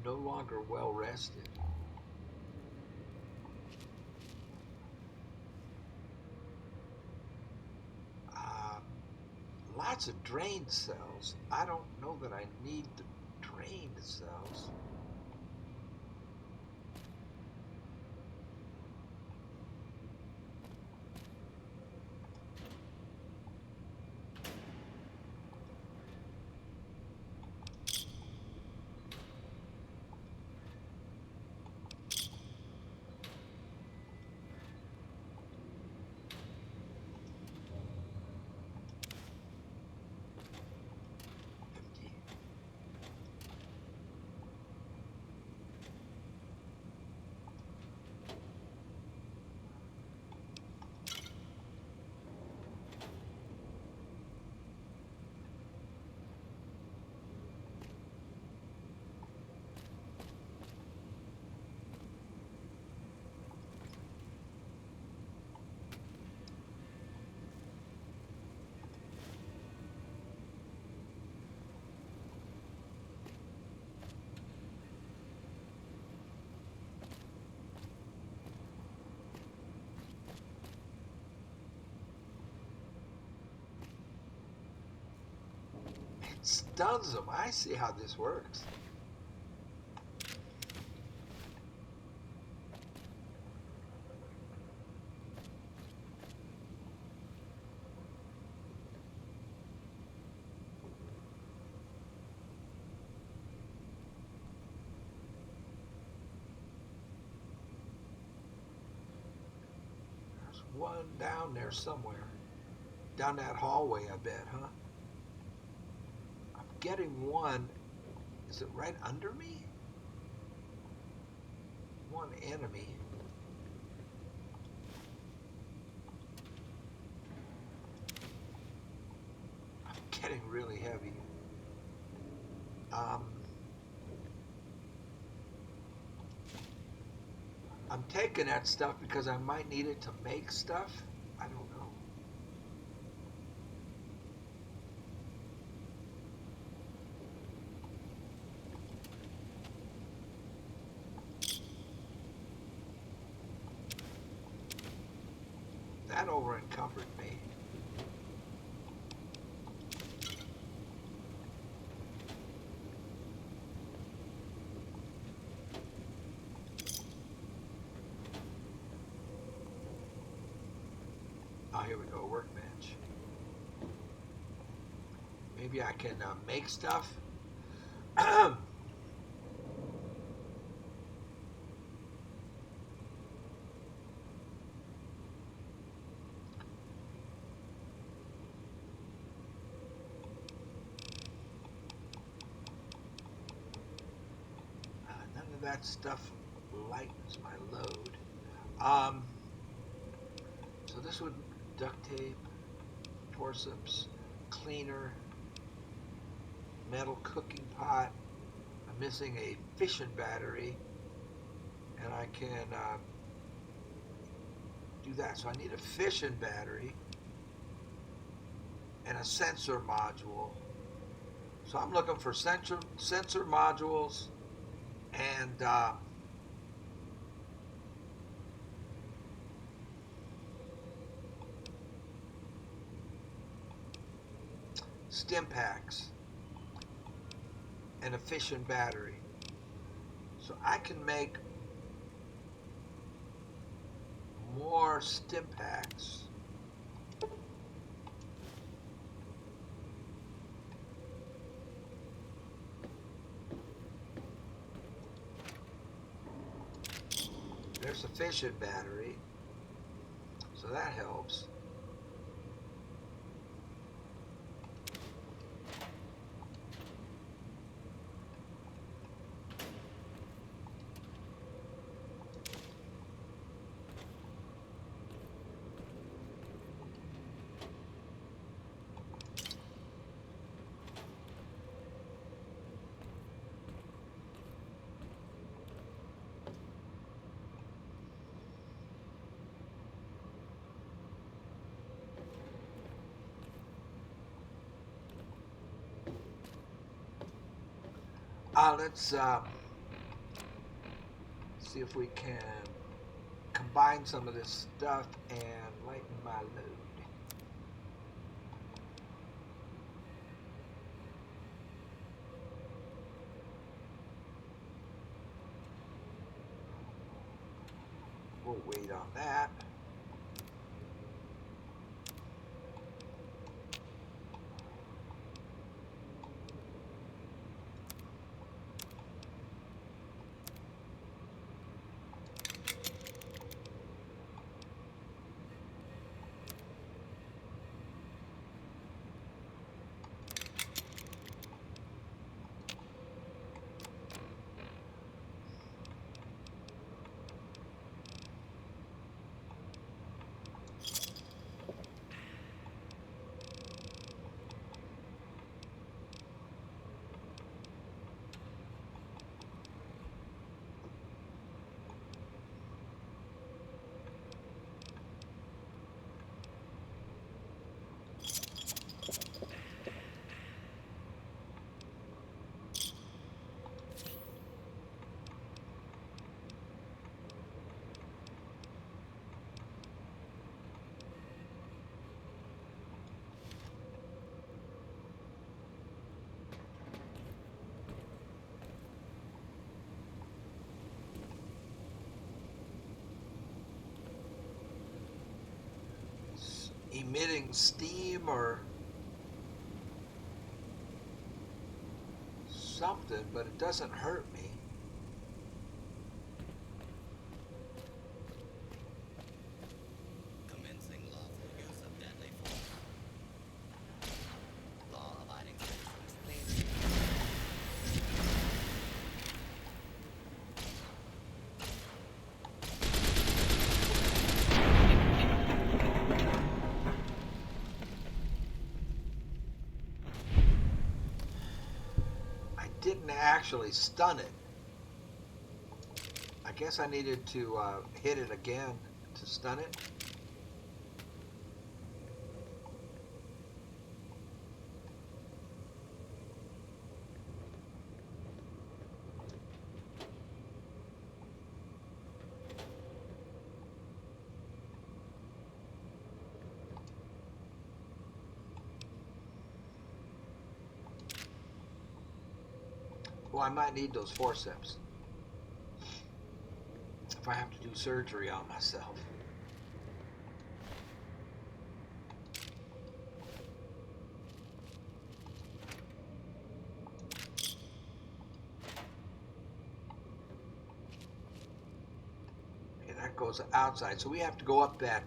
No longer well rested. Lots of drained cells. I don't know that I need the drained cells. Stuns them. I see how this works. There's one down there somewhere. Down that hallway, I bet, huh? Getting one. Is it right under me? One enemy. I'm getting really heavy. I'm taking that stuff because I might need it to make stuff. I don't know. That over encumbered me. Oh, here we go, workbench. Maybe I can make stuff. That stuff lightens my load. So this would duct tape, forceps, cleaner, metal cooking pot. I'm missing a fission battery, and I can do that. So I need a fission battery and a sensor module. So I'm looking for sensor modules and stim packs. an efficient battery. So I can make more stim packs. There's sufficient battery, so that helps. Let's see if we can combine some of this stuff and lighten my load. We'll wait on that. Emitting steam or something, but it doesn't hurt me. Commencing lawful use of deadly force. Law-abiding citizens, please. Didn't actually stun it. I guess I needed to hit it again to stun it. Well, I might need those forceps if I have to do surgery on myself. Okay, that goes outside, so we have to go up that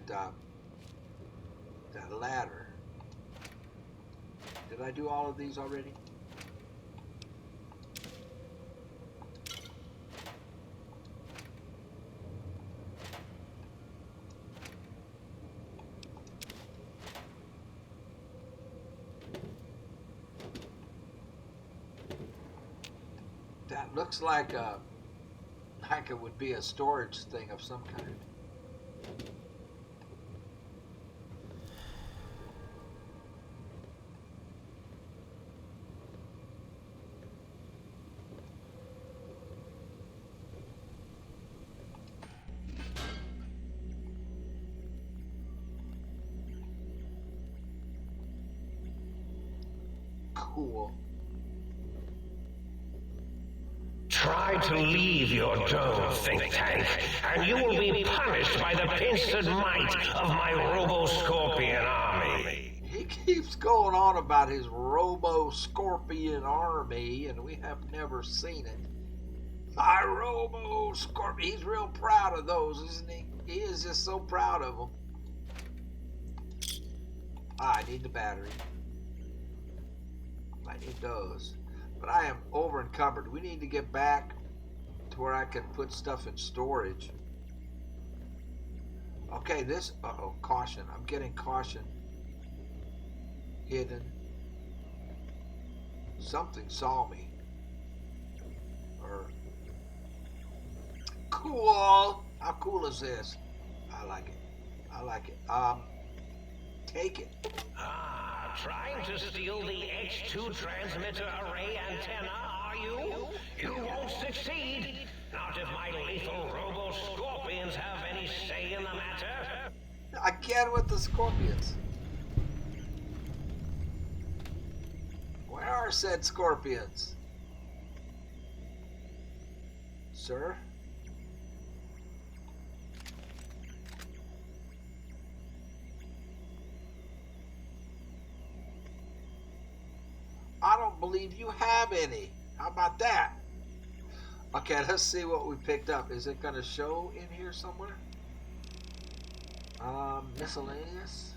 ladder. Did I do all of these already? That looks like it would be a storage thing of some kind. Cool. try to leave your dome, think tank, and you will be punished by the pincered might of my Robo-Scorpion army. He keeps going on about his Robo-Scorpion army, and we have never seen it. My Robo-Scorpion. He's real proud of those, isn't he? He is just so proud of them. I need the battery. I need those. But I am over encumbered. We need to get back to where I can put stuff in storage. Okay, this... Uh-oh, caution. I'm getting caution. Hidden. Something saw me. Or... Cool! How cool is this? I like it. I like it. Take it. Ah, trying to steal the H2 transmitter array antenna, are you? You won't succeed. Not if my lethal Robo-Scorpions have any say in the matter. Again with the scorpions. Where are said scorpions? Sir? I don't believe you have any. How about that? Okay, let's see what we picked up. Is it going to show in here somewhere? Miscellaneous?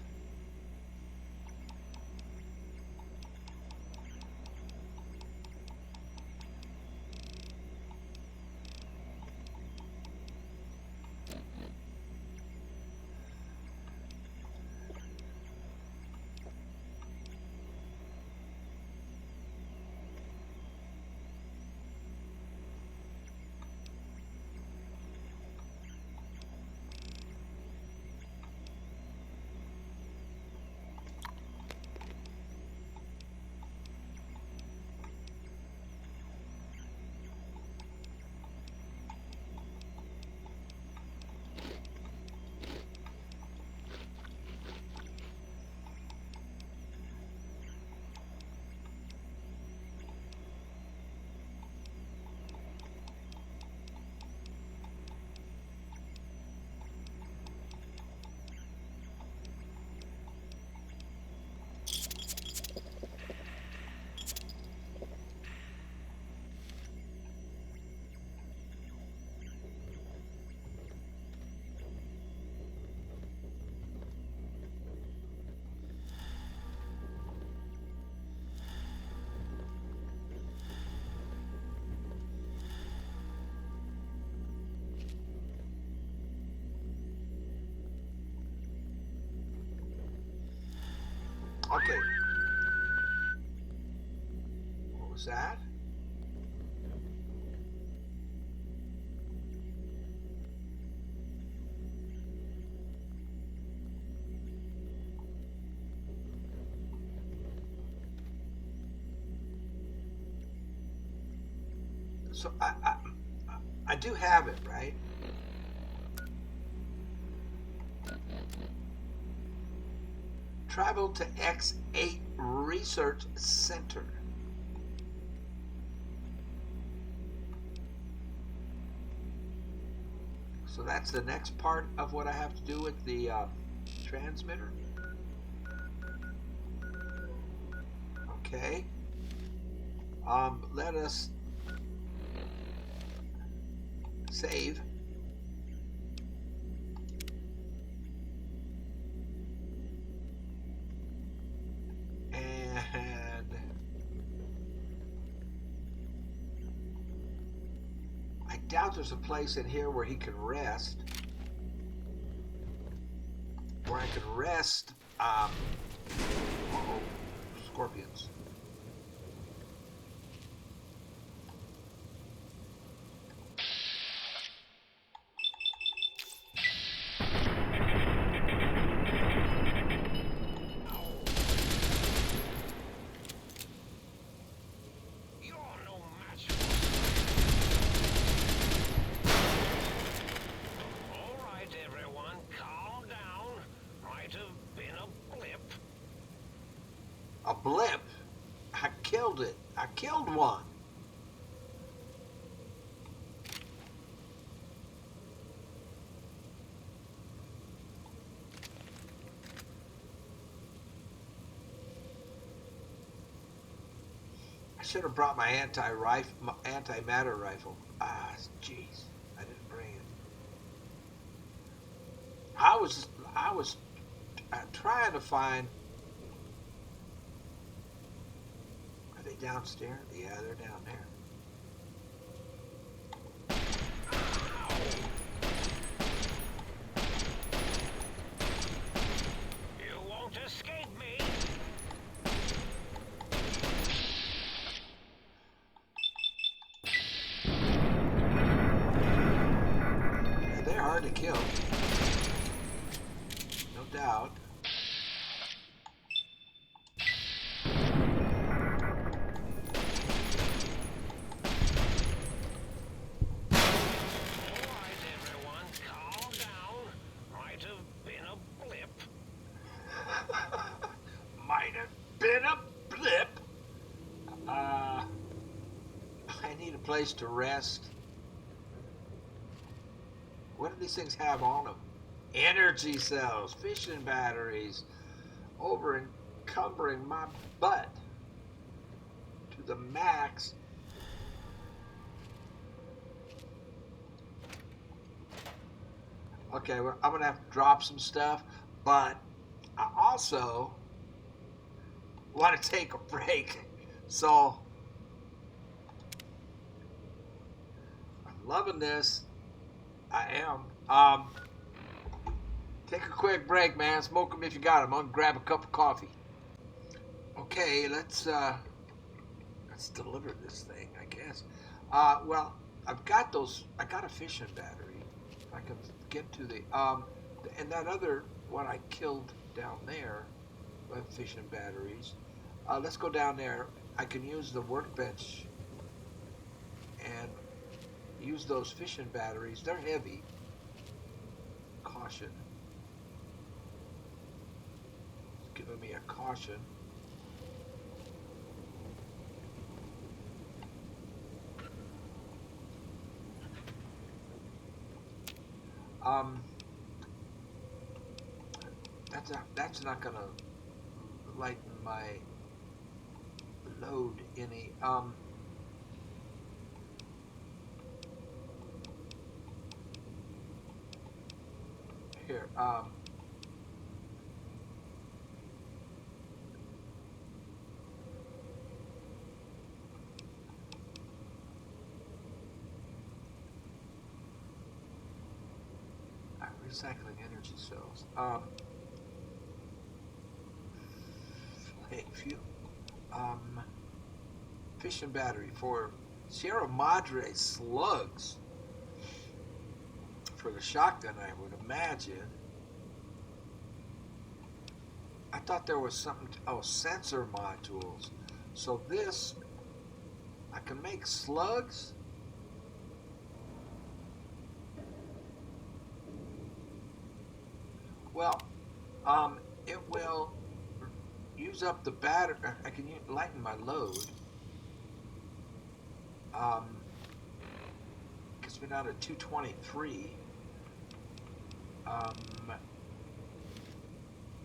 Okay. What was that? So I do have it, right? Travel to X8 Research Center. So that's the next part of what I have to do with the transmitter. Okay. Let us save. And I doubt there's a place in here where he can rest. Where I can rest, scorpions. A blip? I killed it. I killed one. should have brought my antimatter rifle. Ah, jeez, I didn't bring it. I was trying to find. Are they downstairs? Yeah, they're down there. You won't escape me. Yeah, they're hard to kill. No doubt. Alright, everyone, calm down. Might have been a blip. Might have been a blip. I need a place to rest. What do these things have on them? Energy cells, fishing batteries, over encumbering my butt to the max. Okay, well, I'm gonna have to drop some stuff, but I also want to take a break. So I'm loving this. I am. Take a quick break, man. Smoke them if you got them. I'm gonna grab a cup of coffee. Okay, let's deliver this thing, I guess. Well, I've got those. I got a fishing battery. If I can get to the and that other one I killed down there, fishing batteries. Let's go down there. I can use the workbench and use those fishing batteries. They're heavy. Caution. It's giving me a caution. That's not gonna lighten my load any. Here, recycling energy cells. Flame fuel. Fishing battery for Sierra Madre slugs. For the shotgun, I would imagine. I thought there was something. Oh, sensor modules. So this, I can make slugs. Well, it will use up the battery. I can lighten my load. Gets me down to 223.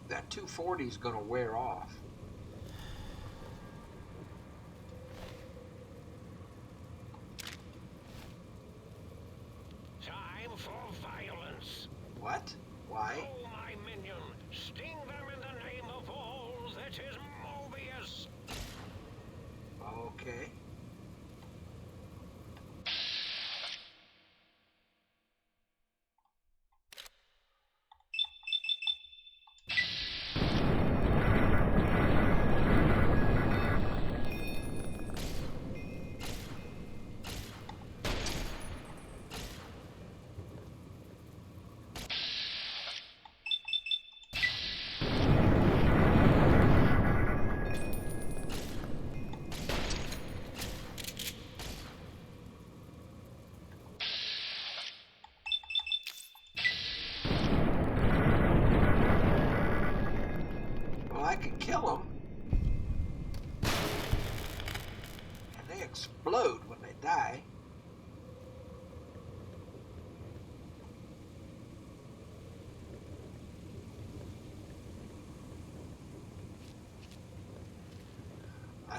That 240 is going to wear off. Time for violence. What? Why? Oh, my minion, sting them in the name of all that is Mobius. Okay. I could kill them, and they explode when they die. I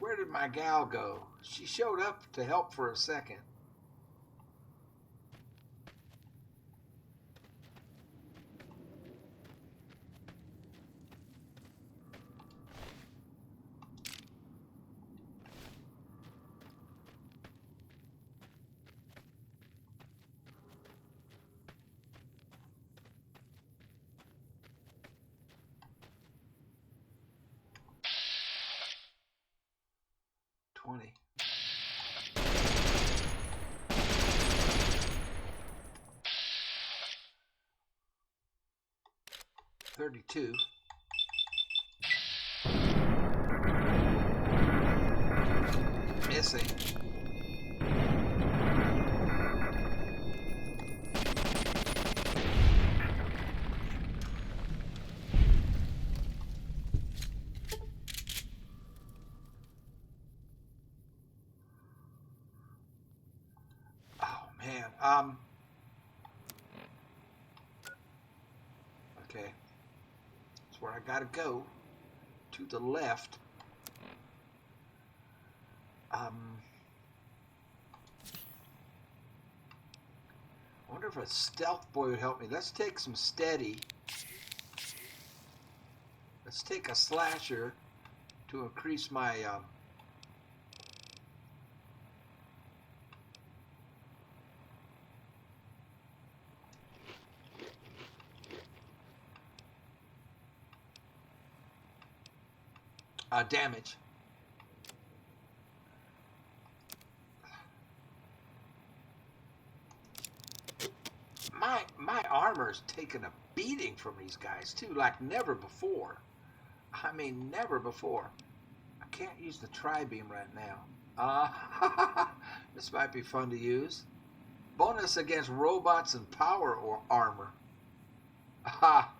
Where did my gal go? She showed up to help for a second. $20. 32. Missing. Oh man. Okay. That's where I gotta go. To the left. I wonder if a stealth boy would help me. Let's take some steady. Let's take a slasher to increase my damage. My armor's taken a beating from these guys too, like never before. I mean, never before. I can't use the tri-beam right now. This might be fun to use. Bonus against robots and power or armor. Aha.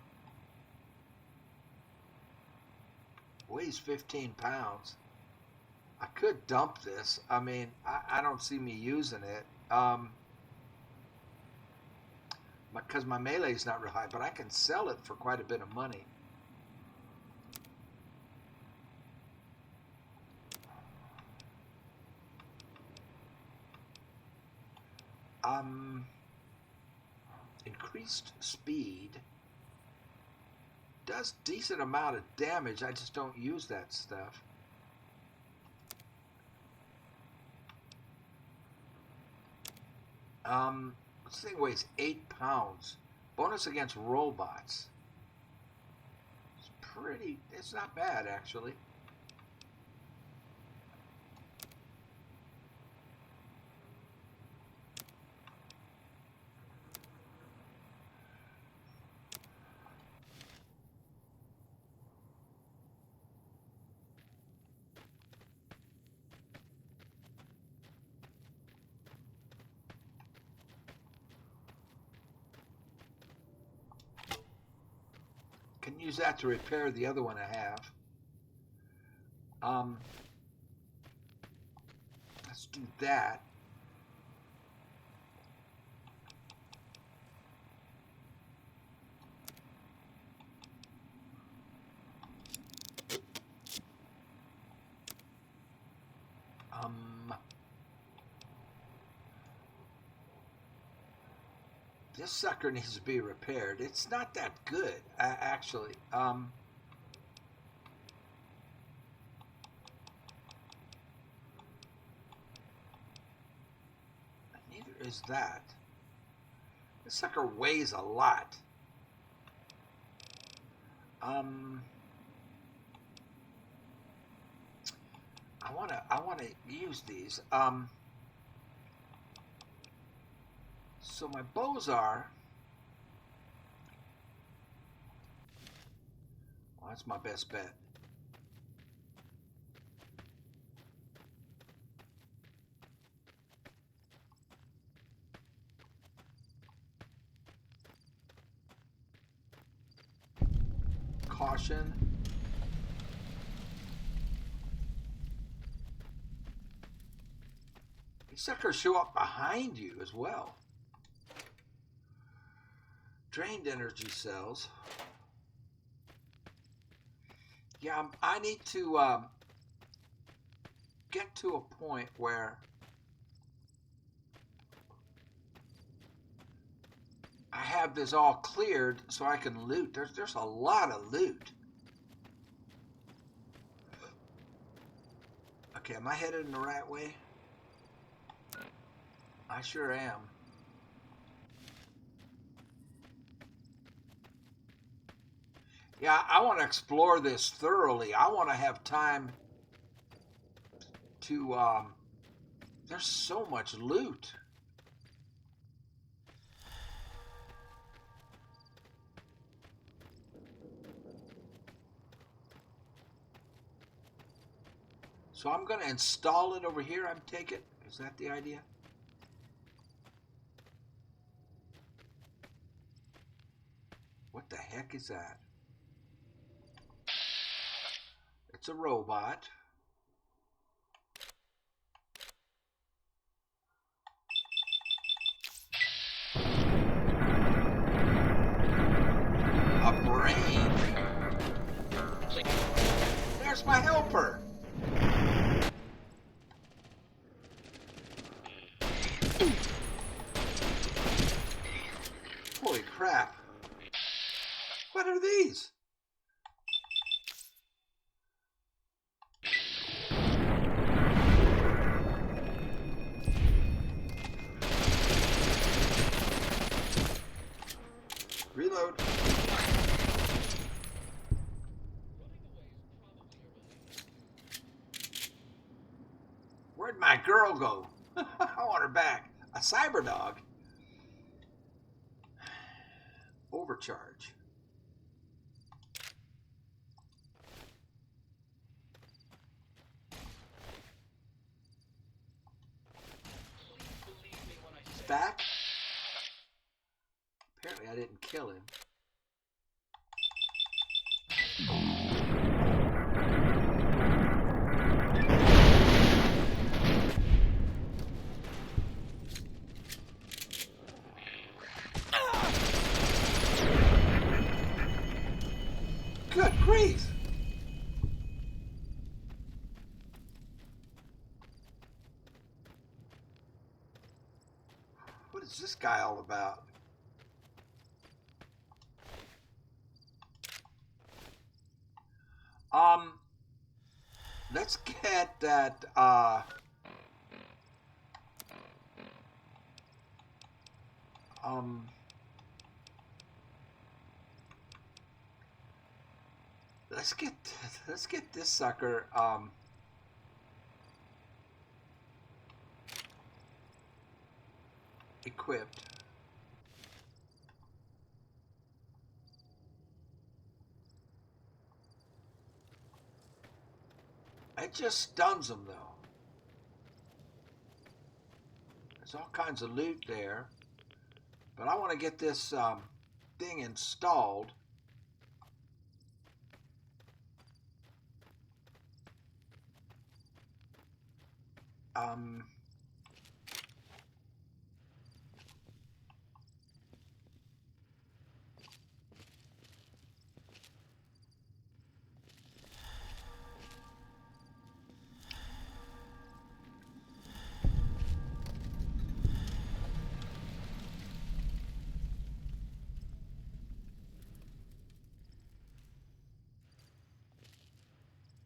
Weighs 15 pounds. I could dump this. I mean, I don't see me using it. Because my melee is not real high, but I can sell it for quite a bit of money. Increased speed does decent amount of damage. I just don't use that stuff. This thing weighs 8 pounds. Bonus against robots. It's not bad actually. Can use that to repair the other one I have. Let's do that. This sucker needs to be repaired. It's not that good, actually. Neither is that. This sucker weighs a lot. I wanna use these. So my bows are. Well, that's my best bet. Caution. These suckers show up behind you as well. Drained energy cells. Yeah, I need to get to a point where I have this all cleared so I can loot. There's a lot of loot. Okay, am I headed in the right way? I sure am. Yeah, I want to explore this thoroughly. I want to have time to, there's so much loot. So I'm going to install it over here, I'm taking. Is that the idea? What the heck is that? It's a robot. A brain. There's my helper. Holy crap. What are these? Reload. Where'd my girl go? I want her back. A cyber dog. Overcharge. He's back. Apparently I didn't kill him. Good grief! What is this guy all about? Let's get that, let's get this sucker, equipped. It just stuns them, though. There's all kinds of loot there. But I want to get this thing installed.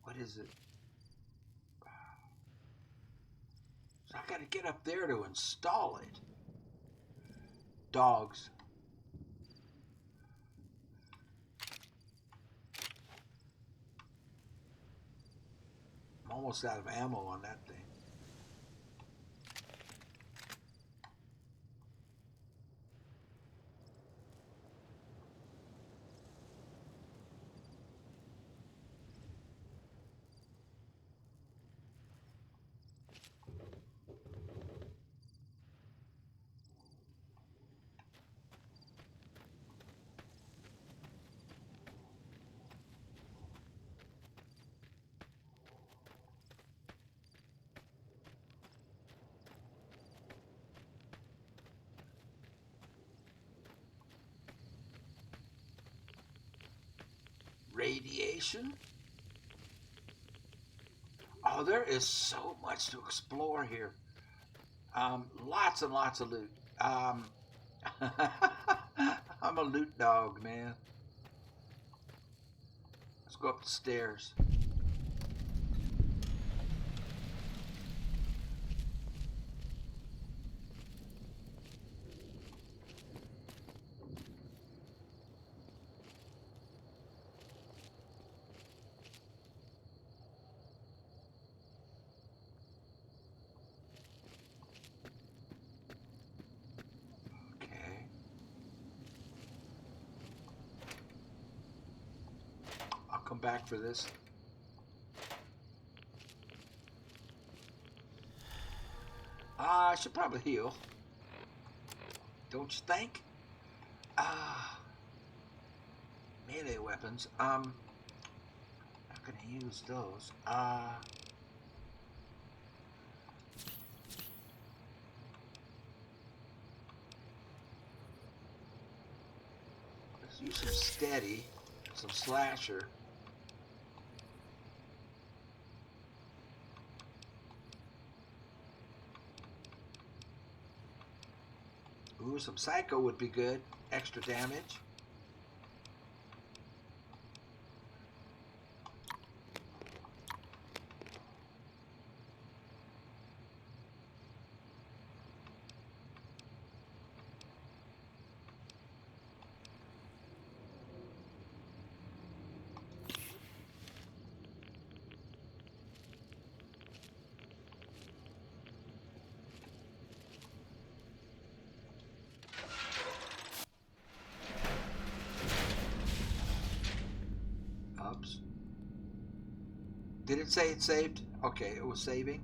What is it? So I got to get up there to install it. Dogs. I'm almost out of ammo on that thing. Radiation. Oh, there is so much to explore here. Lots and lots of loot. I'm a loot dog, man. Let's go up the stairs. Okay. I'll come back for this. I should probably heal. Don't you think? Melee weapons. Not gonna use those. Let's use some steady, some slasher. Ooh, some psycho would be good. Extra damage. Oops. Did it say it saved? Okay, it was saving.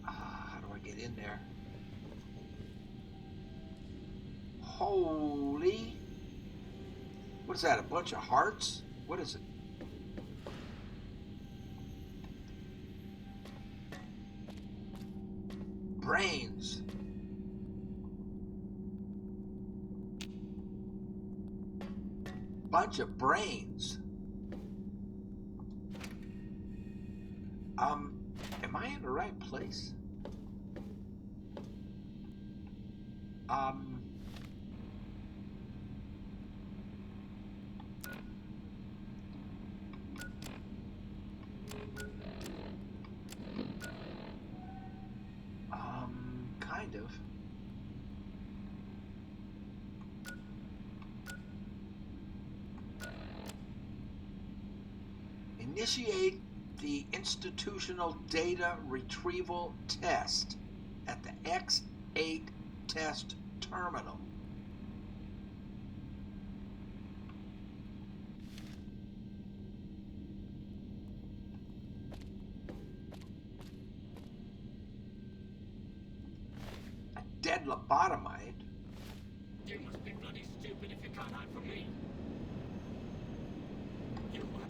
How do I get in there? Holy. What is that? A bunch of hearts? What is it? Brains. Bunch of brains. Am I in the right place? Um, kind of. Initiate the institutional data retrieval test at the X8 test terminal. A dead lobotomite? You must be bloody stupid if you can't hide from me. You are...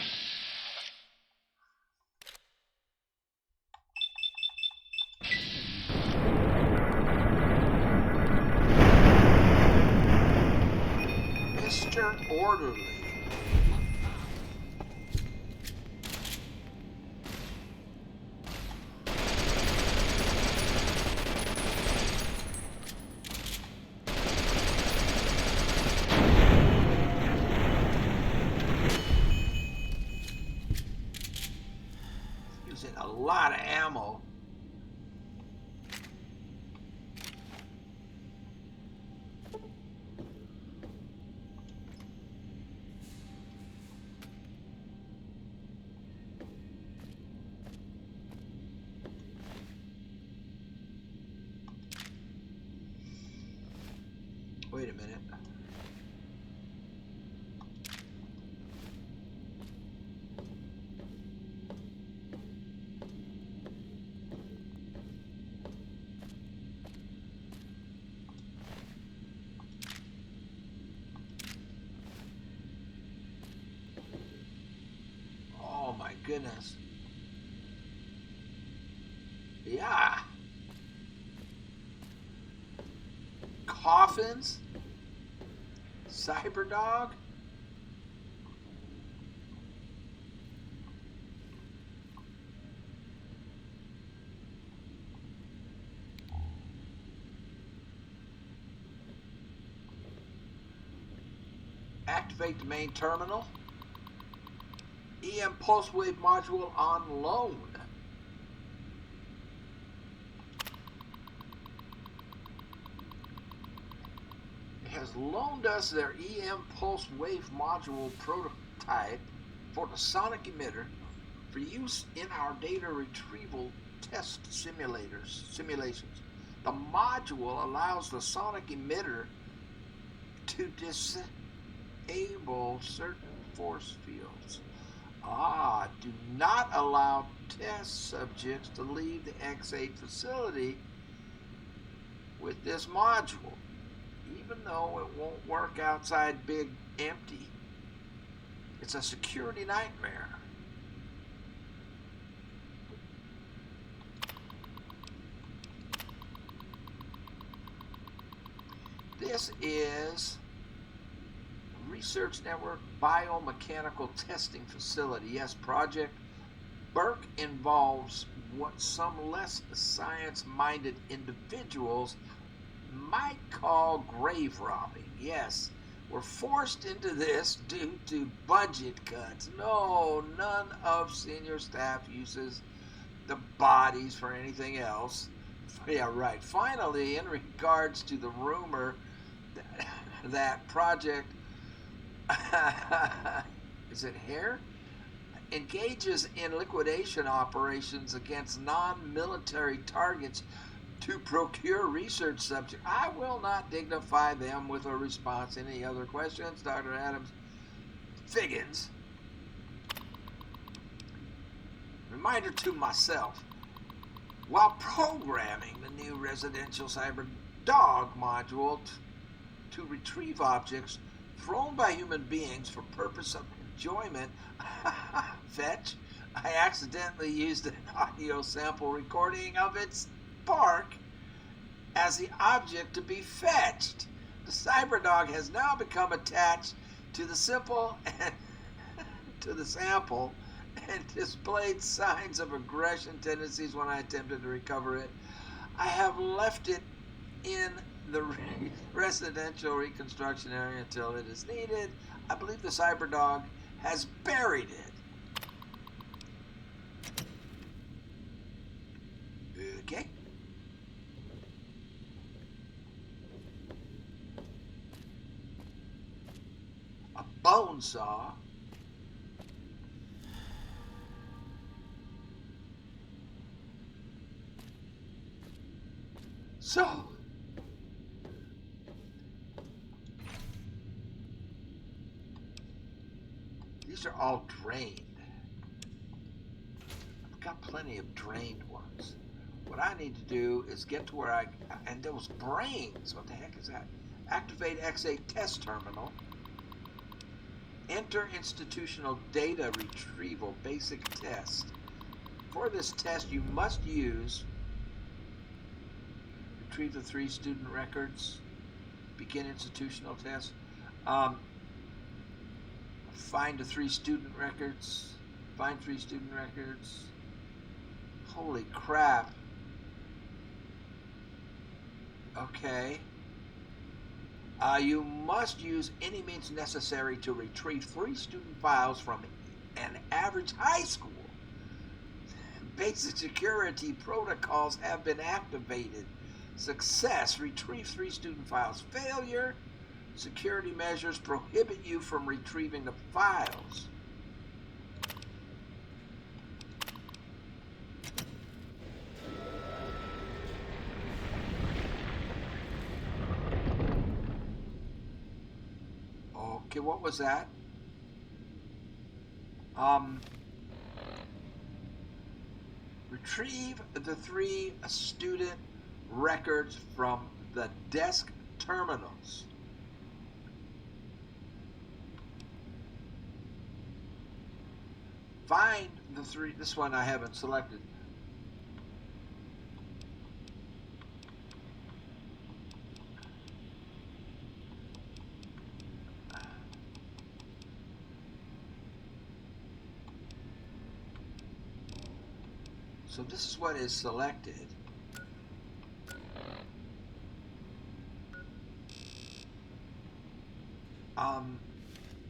Mr. Orderly. Using a lot of ammo. Wait a minute. Oh my goodness. Yeah. Poffins? Cyberdog? Activate the main terminal. EM pulse wave module on loan. It has loaned us their EM pulse wave module prototype for the sonic emitter for use in our data retrieval test simulations. The module allows the sonic emitter to disable certain force fields. Do not allow test subjects to leave the X8 facility with this module, even though it won't work outside Big Empty. It's a security nightmare. This is Research Network Biomechanical Testing Facility. Yes, Project Burke involves what some less science-minded individuals might call grave robbing. Yes, we're forced into this due to budget cuts. No, none of senior staff uses the bodies for anything else. Yeah, right. Finally, in regards to the rumor that Project is it hair? Engages in liquidation operations against non-military targets to procure research subjects. I will not dignify them with a response. Any other questions, Dr. Adams? Figgins. Reminder to myself, while programming the new residential cyber dog module to retrieve objects thrown by human beings for purpose of enjoyment, fetch, I accidentally used an audio sample recording of its bark as the object to be fetched. The cyberdog has now become attached to the sample and displayed signs of aggression tendencies when I attempted to recover it. I have left it in the residential reconstruction area until it is needed. I believe the cyberdog has buried it. Okay. A bone saw. So, these are all drained. I've got plenty of drained ones. What I need to do is get to where and those brains, what the heck is that? Activate X8 test terminal. Enter institutional data retrieval basic test. For this test, you must retrieve the 3 student records, begin institutional test, find the 3 student records, find 3 student records. Holy crap. Okay. You must use any means necessary to retrieve 3 student files from an average high school. Basic security protocols have been activated. Success, retrieve 3 student files. Failure, security measures prohibit you from retrieving the files. Okay, what was that? Retrieve the 3 student records from the desk terminals. Find the 3, this one I haven't selected. So this is what is selected.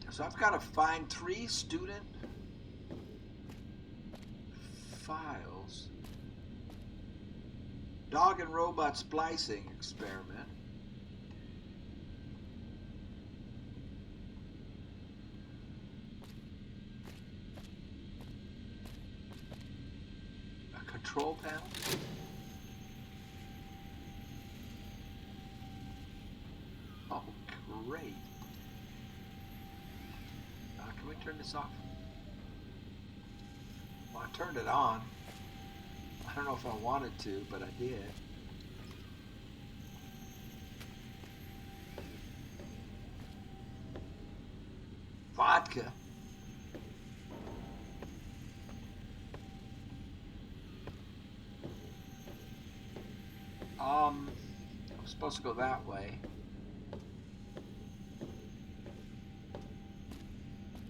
So I've got to find 3 student files. Dog and robot splicing experiment. A control panel. Oh, great. Can we turn this off? Well, I turned it on. I don't know if I wanted to, but I did. Vodka. I'm supposed to go that way.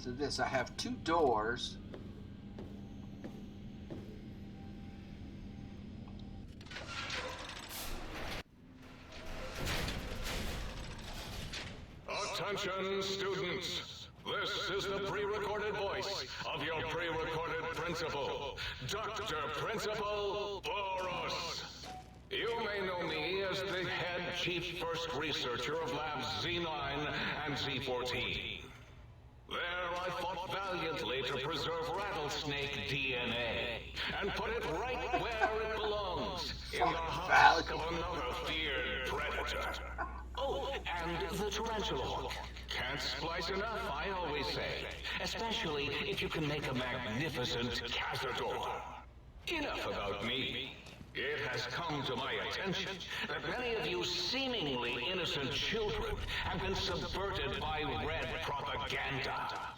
To this, I have 2 doors. Attention, students. This is the pre-recorded voice of your pre-recorded principal, Dr. Principal Boros. You may know me as the head chief first researcher of Labs Z9 and Z14. There I fought valiantly to preserve rattlesnake DNA and put it right where it belongs, in the husk of another feared predator. Oh, and the tarantula hook. Can't splice enough, I always say. Especially if you can make a magnificent cazador. Enough about me. It has come to my attention that many of you seemingly innocent children have been subverted by red propaganda.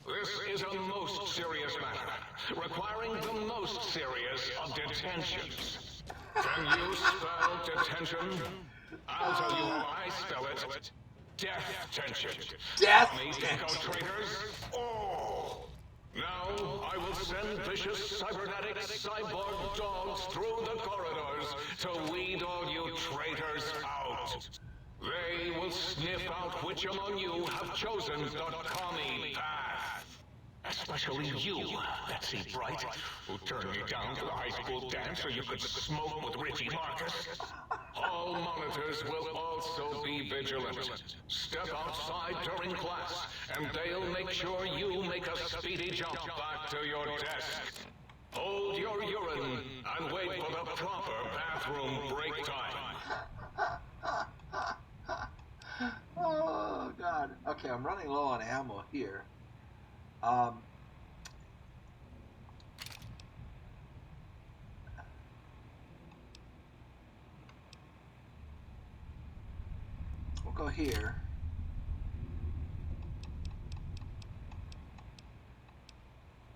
This is a most serious matter, requiring the most serious of detentions. Can you spell detention? I'll tell you how I spell it. Death tension. Death Me tension. go traitors? Oh! Now I will send vicious cybernetic cyborg dogs through the corridors to weed all you traitors out. They will sniff out which among you have chosen the commie path. Especially you, Betsy Bright, who turned me down to the high school dance so you could smoke with Richie Marcus. All monitors will also be vigilant. Step outside during class, and they'll make sure you make a speedy jump back to your desk. Hold your urine and wait for the proper bathroom break time. Oh, God. Okay, I'm running low on ammo here. We'll go here.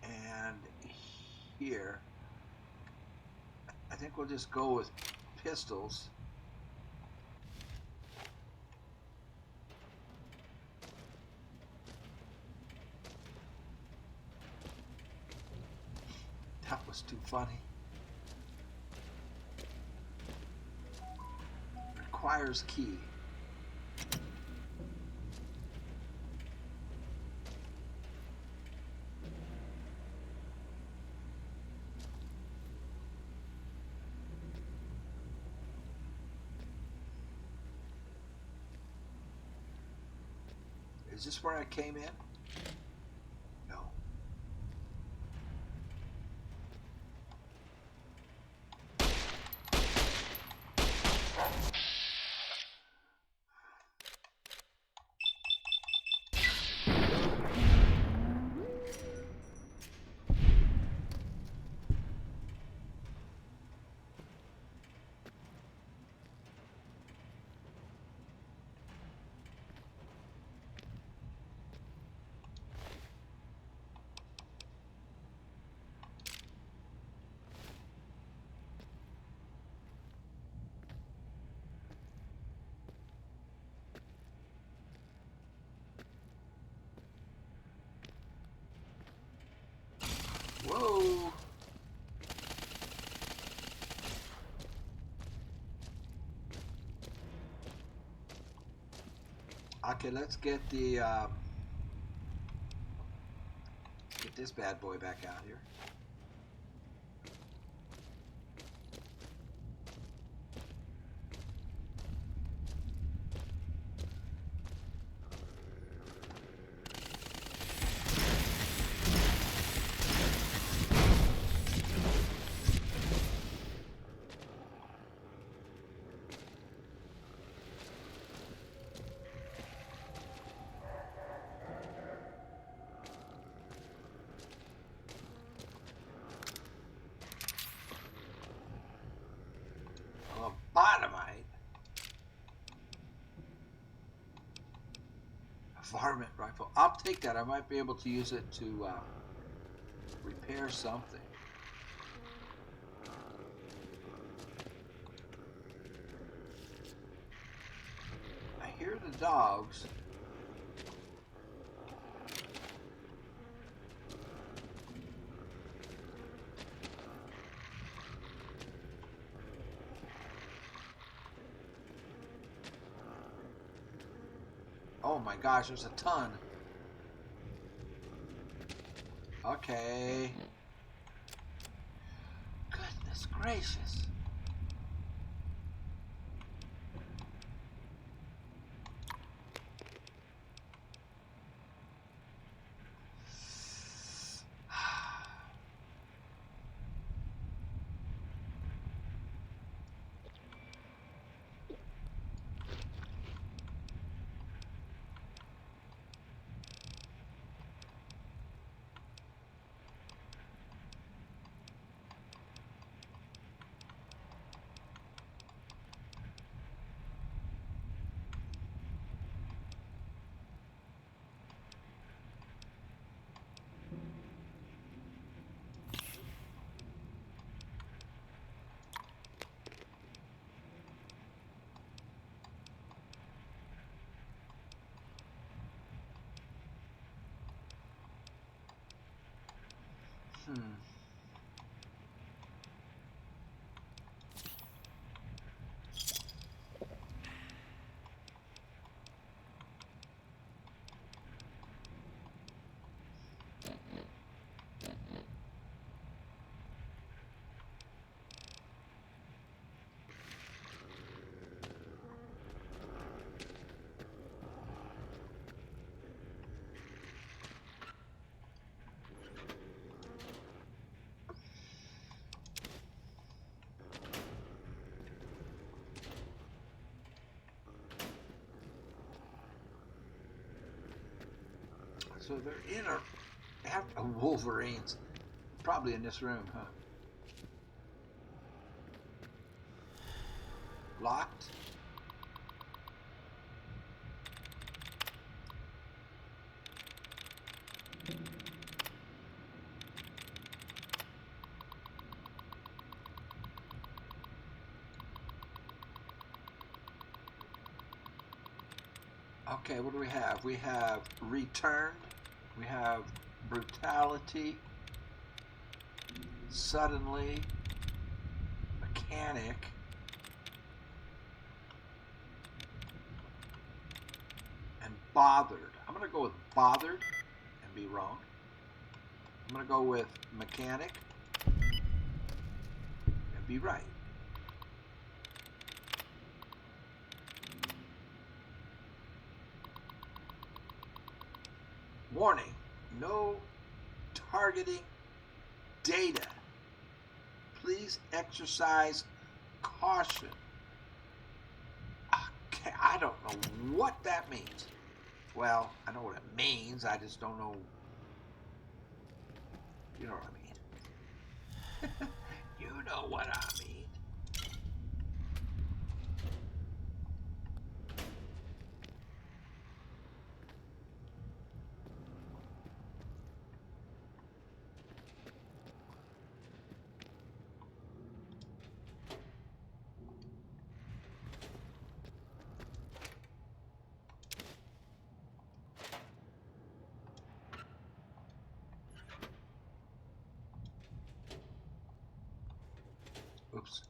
And here. I think we'll just go with pistols. That was too funny. Requires key. Is this where I came in? No. Okay, let's get this bad boy back out here. Lobotomite. Varmint rifle. I'll take that. I might be able to use it to repair something. I hear the dogs. Oh my gosh, there's a ton. Okay. Goodness gracious. Hmm. So they're in a Wolverines. Probably in this room, huh? Locked? Okay, what do we have? We have returned. We have brutality. Suddenly. Mechanic. And bothered. I'm going to go with bothered and be wrong. I'm going to go with mechanic and be right. Warning, no targeting data. Please exercise caution. Okay, I don't know what that means. Well, I know what it means, I just don't know. You know what I mean. You know what I mean. Oops.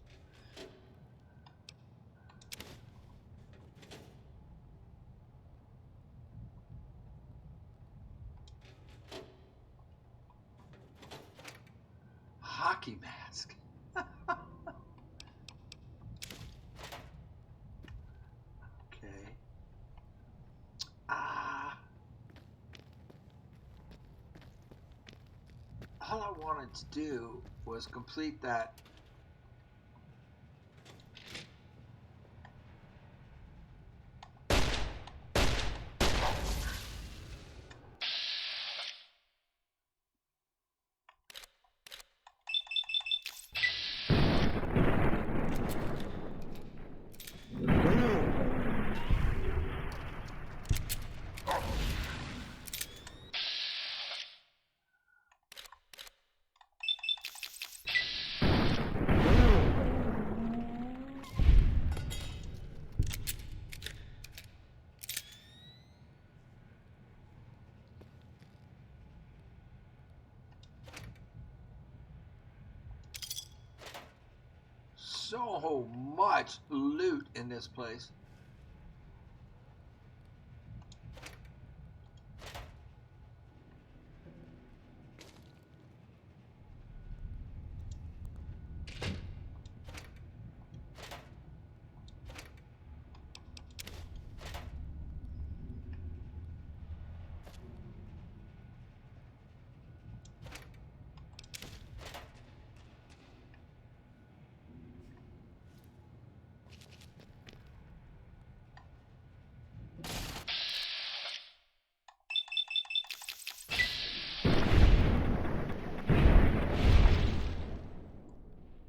wanted to do was complete that. So much loot in this place.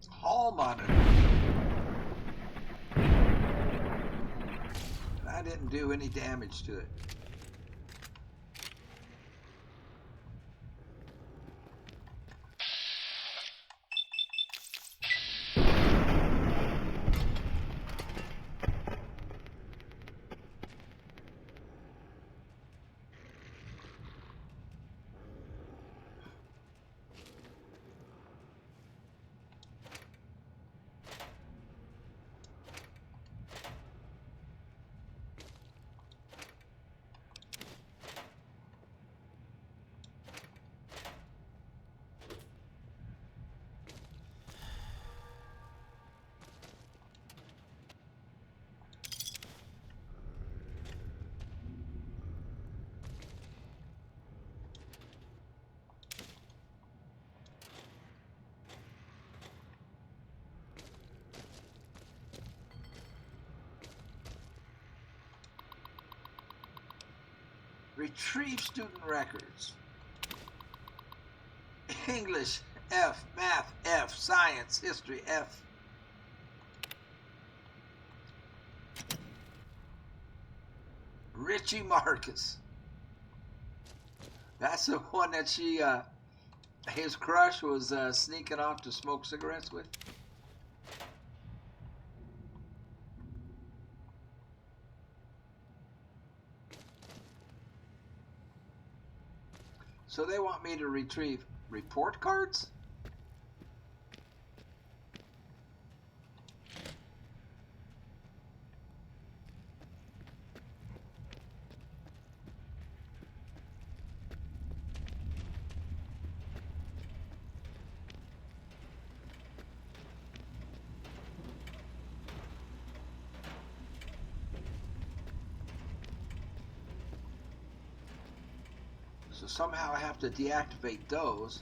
Hall monitor. I didn't do any damage to it. Retrieve student records. English F, math F, science, history F. Richie Marcus. That's the one that his crush was sneaking off to smoke cigarettes with. So they want me to retrieve report cards? So somehow I have to deactivate those.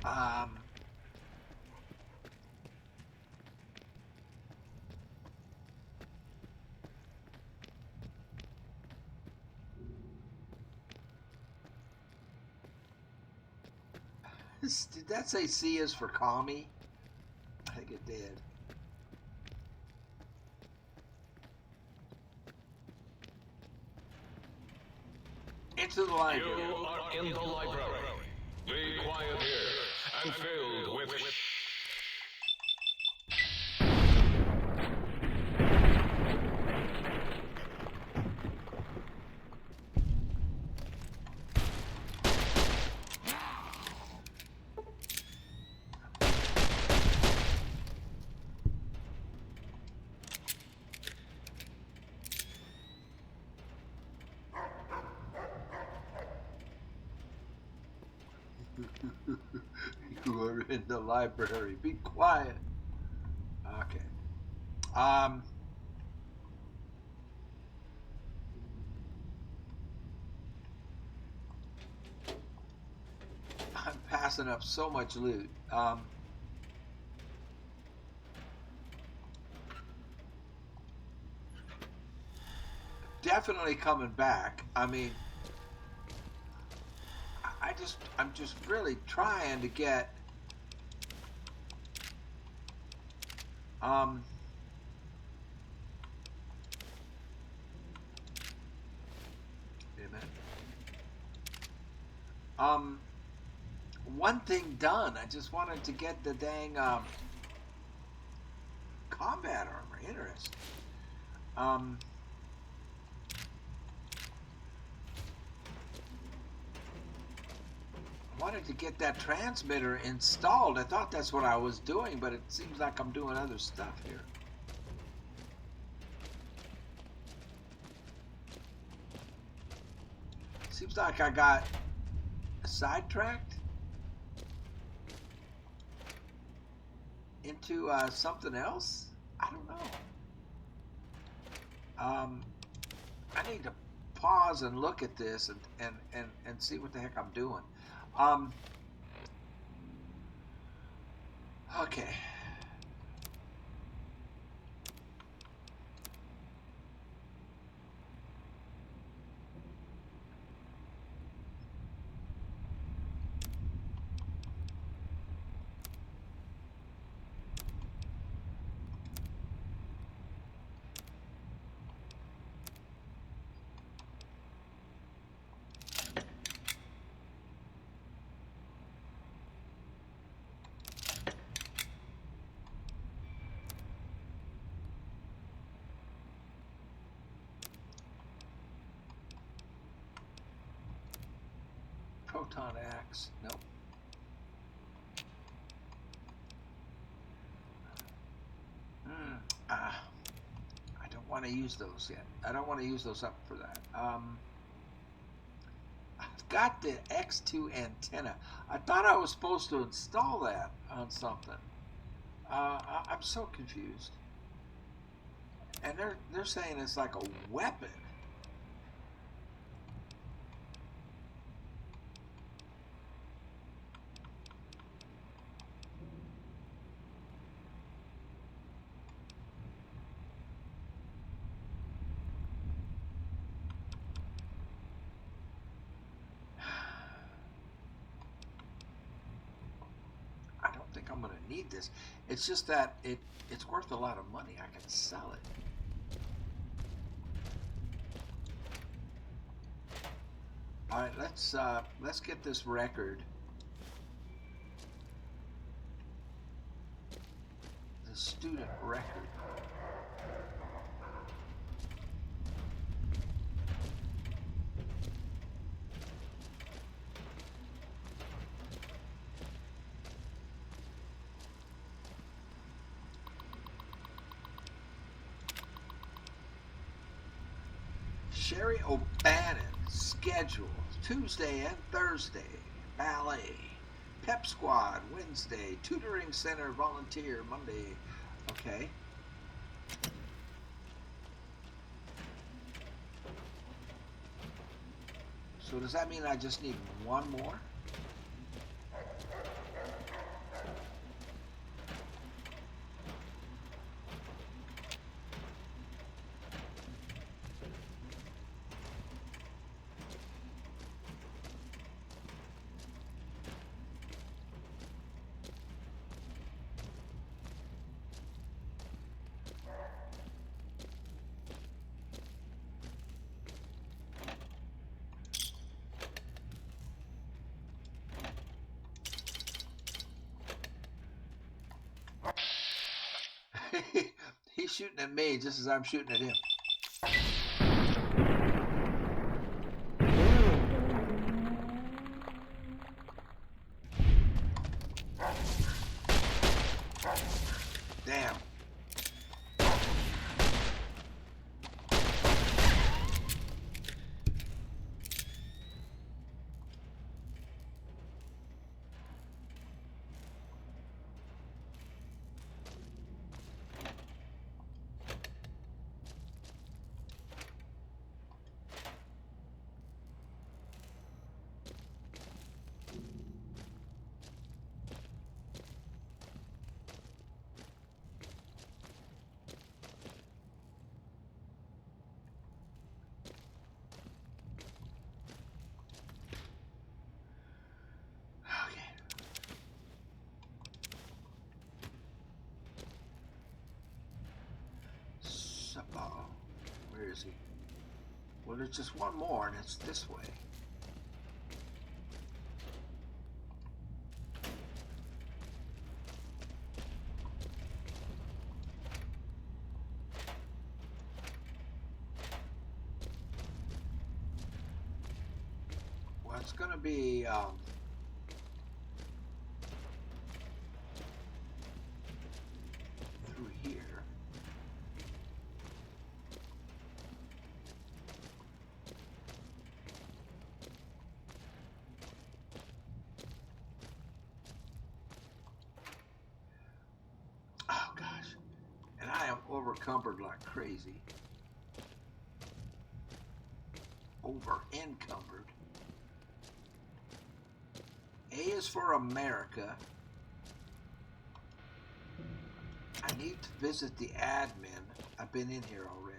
Um, did that say C is for commie? I think it did. Into the library. You are in the library. Be quiet here and filled with You are in the library. Be quiet. Okay. I'm passing up so much loot. Definitely coming back. I mean, I'm just really trying to get um wait a minute. One thing done. I just wanted to get the dang combat armor. Interesting. I wanted to get that transmitter installed. I thought that's what I was doing, but it seems like I'm doing other stuff here. Seems like I got sidetracked into something else. I don't know. I need to pause and look at this and see what the heck I'm doing. Okay. Proton axe. Nope. I don't want to use those yet. I don't want to use those up for that. I've got the X2 antenna. I thought I was supposed to install that on something. I'm so confused. And they're saying it's like a weapon. I'm going to need this. It's just that it's worth a lot of money. I can sell it. All right, let's get this record. The student record. Sherry O'Bannon, schedule, Tuesday and Thursday, ballet, pep squad, Wednesday, tutoring center, volunteer, Monday, okay. So does that mean I just need one more? He's shooting at me just as I'm shooting at him. Damn. is he? Well, there's just one more, and it's this way. Well, it's going to be through here. Oh gosh, and I am over-encumbered like crazy. Over-encumbered. A is for America. I need to visit the admin. I've been in here already.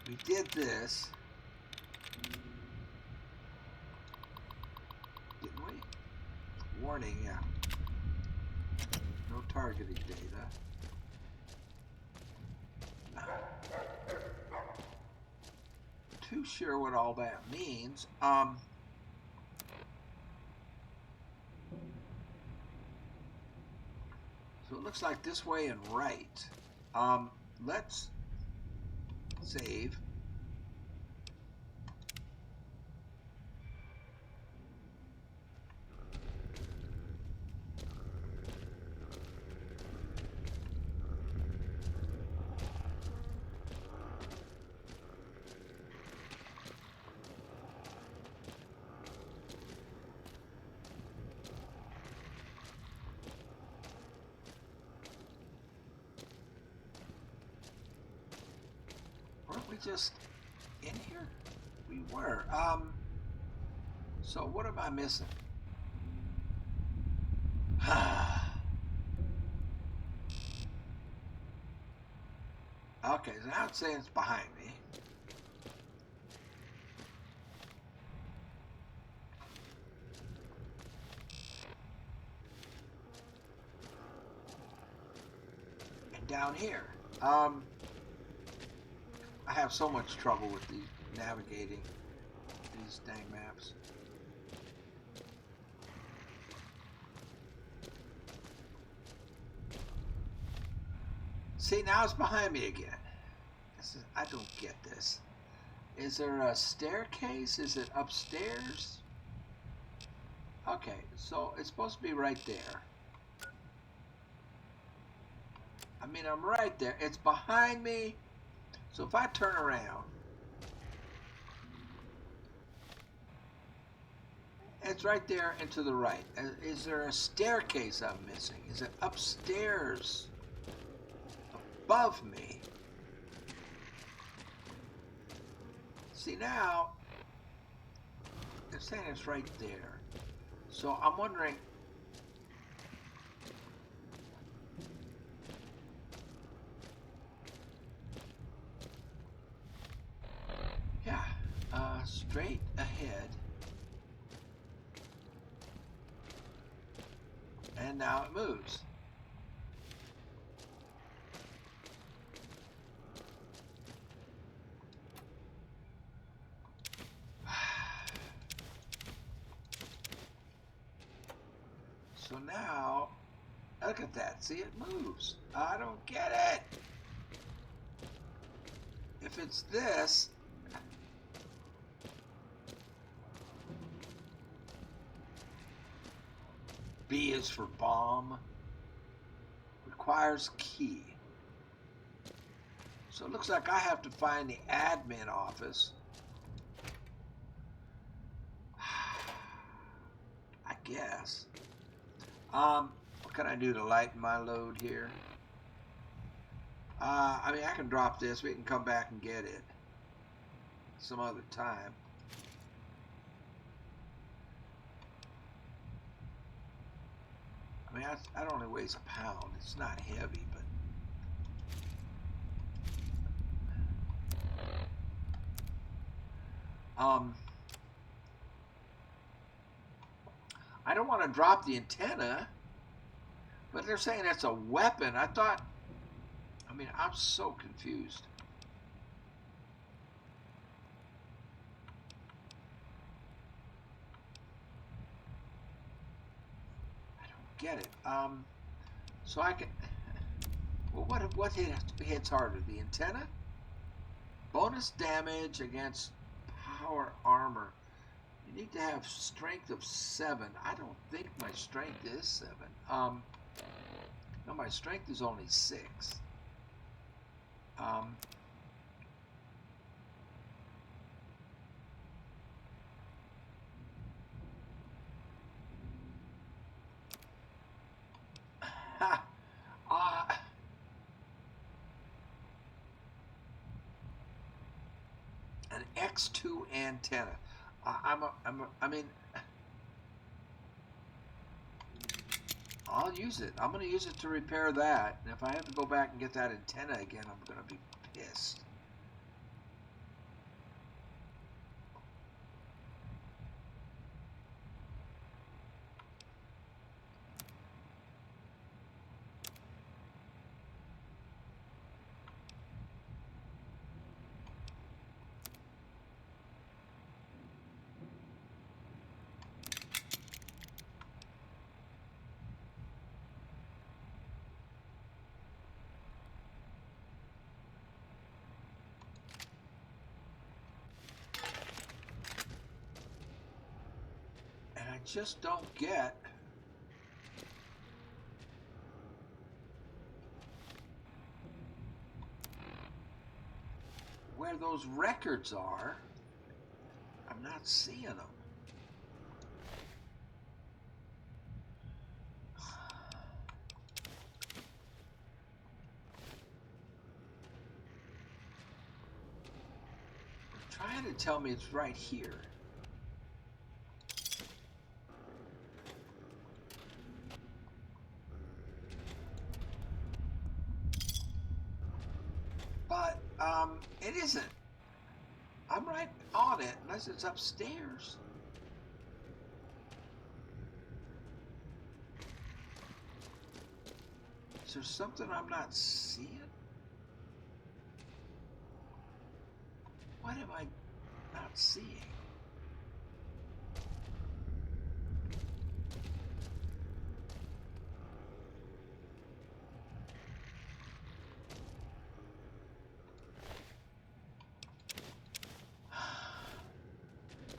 We did this, didn't we? Warning, yeah. No targeting data. Not too sure what all that means. So it looks like this way and right. Let's save. Weren't we just in here? We were. So what am I missing? Okay, so now it's saying it's behind me. And down here. I have so much trouble with navigating these dang maps. See, now it's behind me again. I don't get this. Is there a staircase? Is it upstairs? Okay, so it's supposed to be right there. I mean, I'm right there. It's behind me. So if I turn around, it's right there and to the right. Is there a staircase I'm missing? Is it upstairs? Above me? See, now it's saying it's right there. So I'm wondering, yeah, straight ahead. And now it moves. So now, look at that. See, it moves. I don't get it. If it's this, B is for bomb. Requires key. So it looks like I have to find the admin office. I guess. What can I do to lighten my load here? I mean, I can drop this. We can come back and get it some other time. I mean, that only weighs a pound. It's not heavy, but I don't want to drop the antenna, but they're saying that's a weapon. I thought, I mean, I'm so confused. I don't get it. So I can, well, what hits harder, the antenna? Bonus damage against power armor. You need to have strength of 7. I don't think my strength is 7. No, my strength is only 6. An X2 antenna. I mean, I'll use it. I'm going to use it to repair that. And if I have to go back and get that antenna again, I'm going to be pissed. I just don't get where those records are. I'm not seeing them. They're trying to tell me it's right here. But it isn't. I'm right on it, unless it's upstairs. Is there something I'm not seeing? What am I not seeing?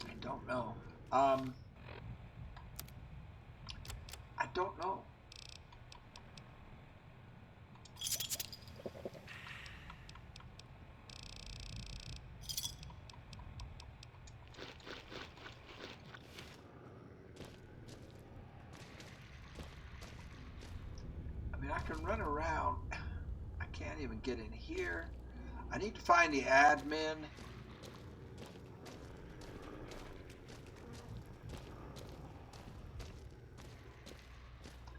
I don't know. I don't know. I mean, I can run around. I can't even get in here. I need to find the admin.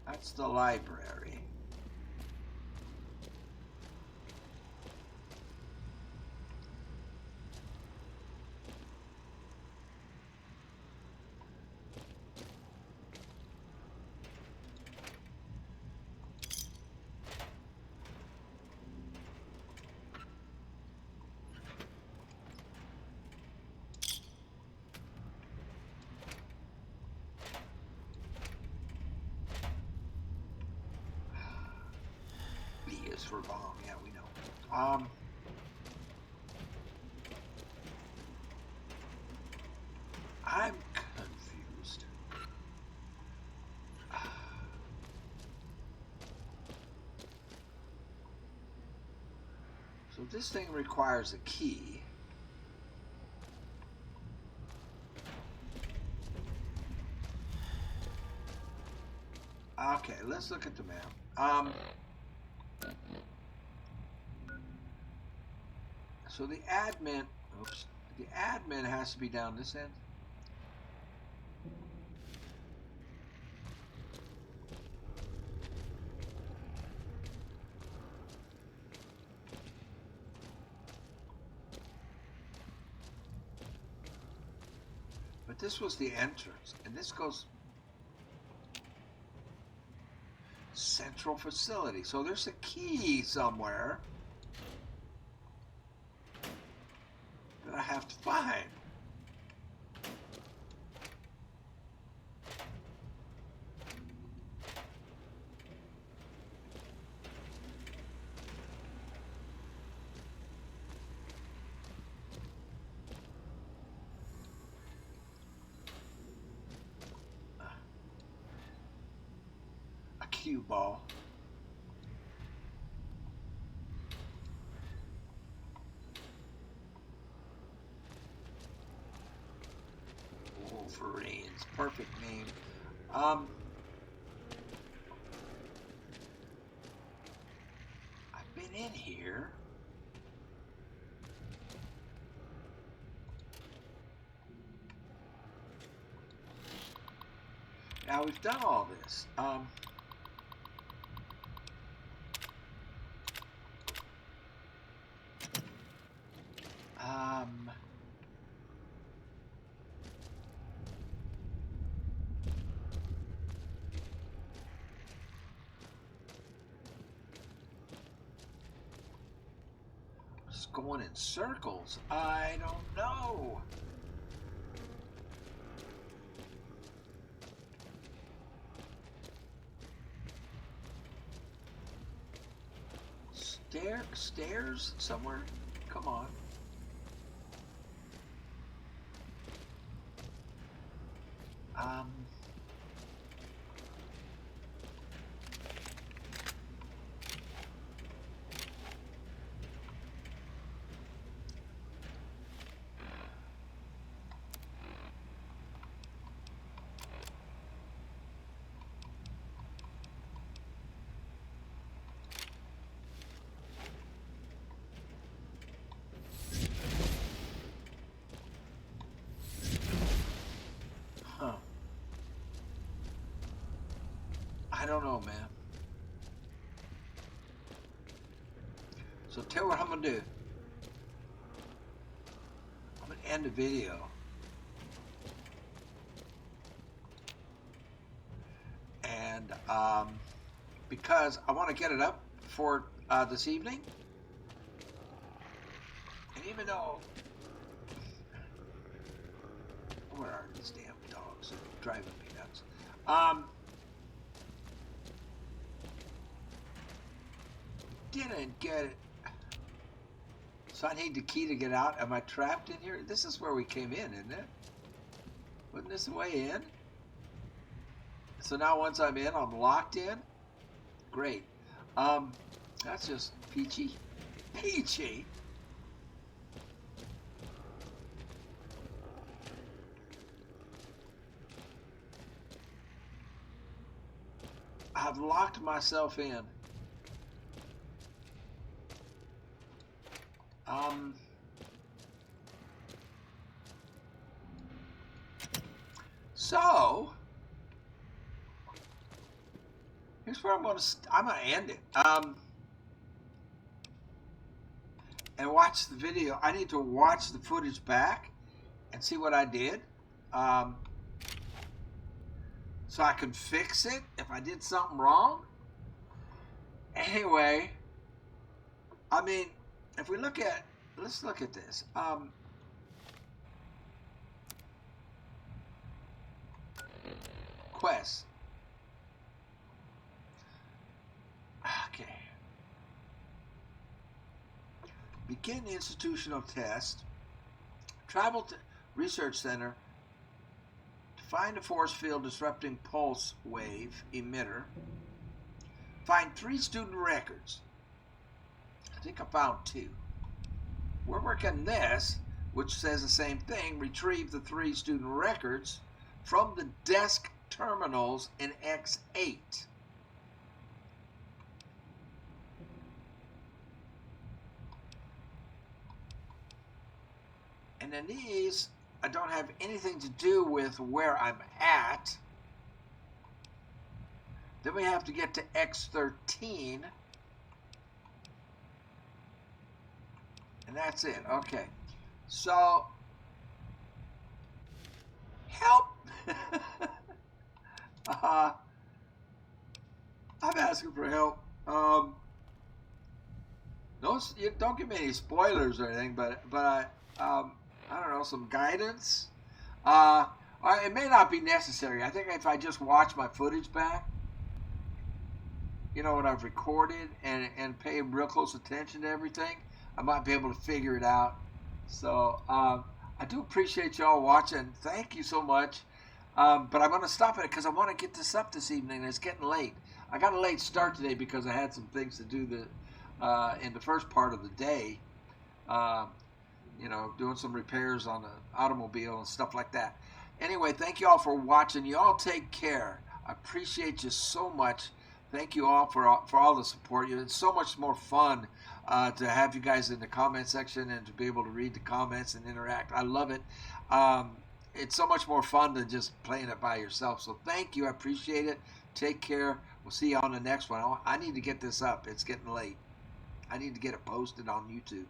That's the library. For bomb, yeah, we know. I'm confused. So this thing requires a key. Okay, let's look at the map. So the admin, oops, the admin has to be down this end. But this was the entrance, and this goes central facility. So there's a key somewhere that I have to find. A cue ball. Wolverines, perfect name. I've been in here. Now we've done all this. Just going in circles. I don't know. Stairs somewhere? Come on. Huh. I don't know, man. So tell you what I'm gonna do. I'm gonna end the video. And because I want to get it up for this evening. And even though, where are these damn dogs? They're driving me nuts. Didn't get it. So I need the key to get out. Am I trapped in here? This is where we came in, isn't it? Wasn't this the way in? So now once I'm in, I'm locked in? Great. That's just peachy. Peachy? I've locked myself in. So here's where I'm gonna end it. And watch the video. I need to watch the footage back and see what I did, so I can fix it if I did something wrong. Anyway, I mean, if we look at, let's look at this. Quest. Okay. Begin institutional test. Travel to research center to find a force field disrupting pulse wave emitter. Find 3 student records. I think I found 2. We're working this, which says the same thing. Retrieve the 3 student records from the desk terminals in X8. And then these, I don't have anything to do with where I'm at. Then we have to get to X13. And that's it. Okay. So, help. I'm asking for help. Don't give me any spoilers or anything, but I don't know, some guidance. It may not be necessary. I think if I just watch my footage back, what I've recorded, and pay real close attention to everything, I might be able to figure it out. So I do appreciate y'all watching. Thank you so much. But I'm going to stop it because I want to get this up this evening. It's getting late. I got a late start today because I had some things to do in the first part of the day. Doing some repairs on the automobile and stuff like that. Anyway, thank you all for watching. You all take care. I appreciate you so much. Thank you all for all the support. It's so much more fun to have you guys in the comment section and to be able to read the comments and interact. I love it. It's so much more fun than just playing it by yourself. So thank you. I appreciate it. Take care. We'll see you on the next one. I need to get this up. It's getting late. I need to get it posted on YouTube.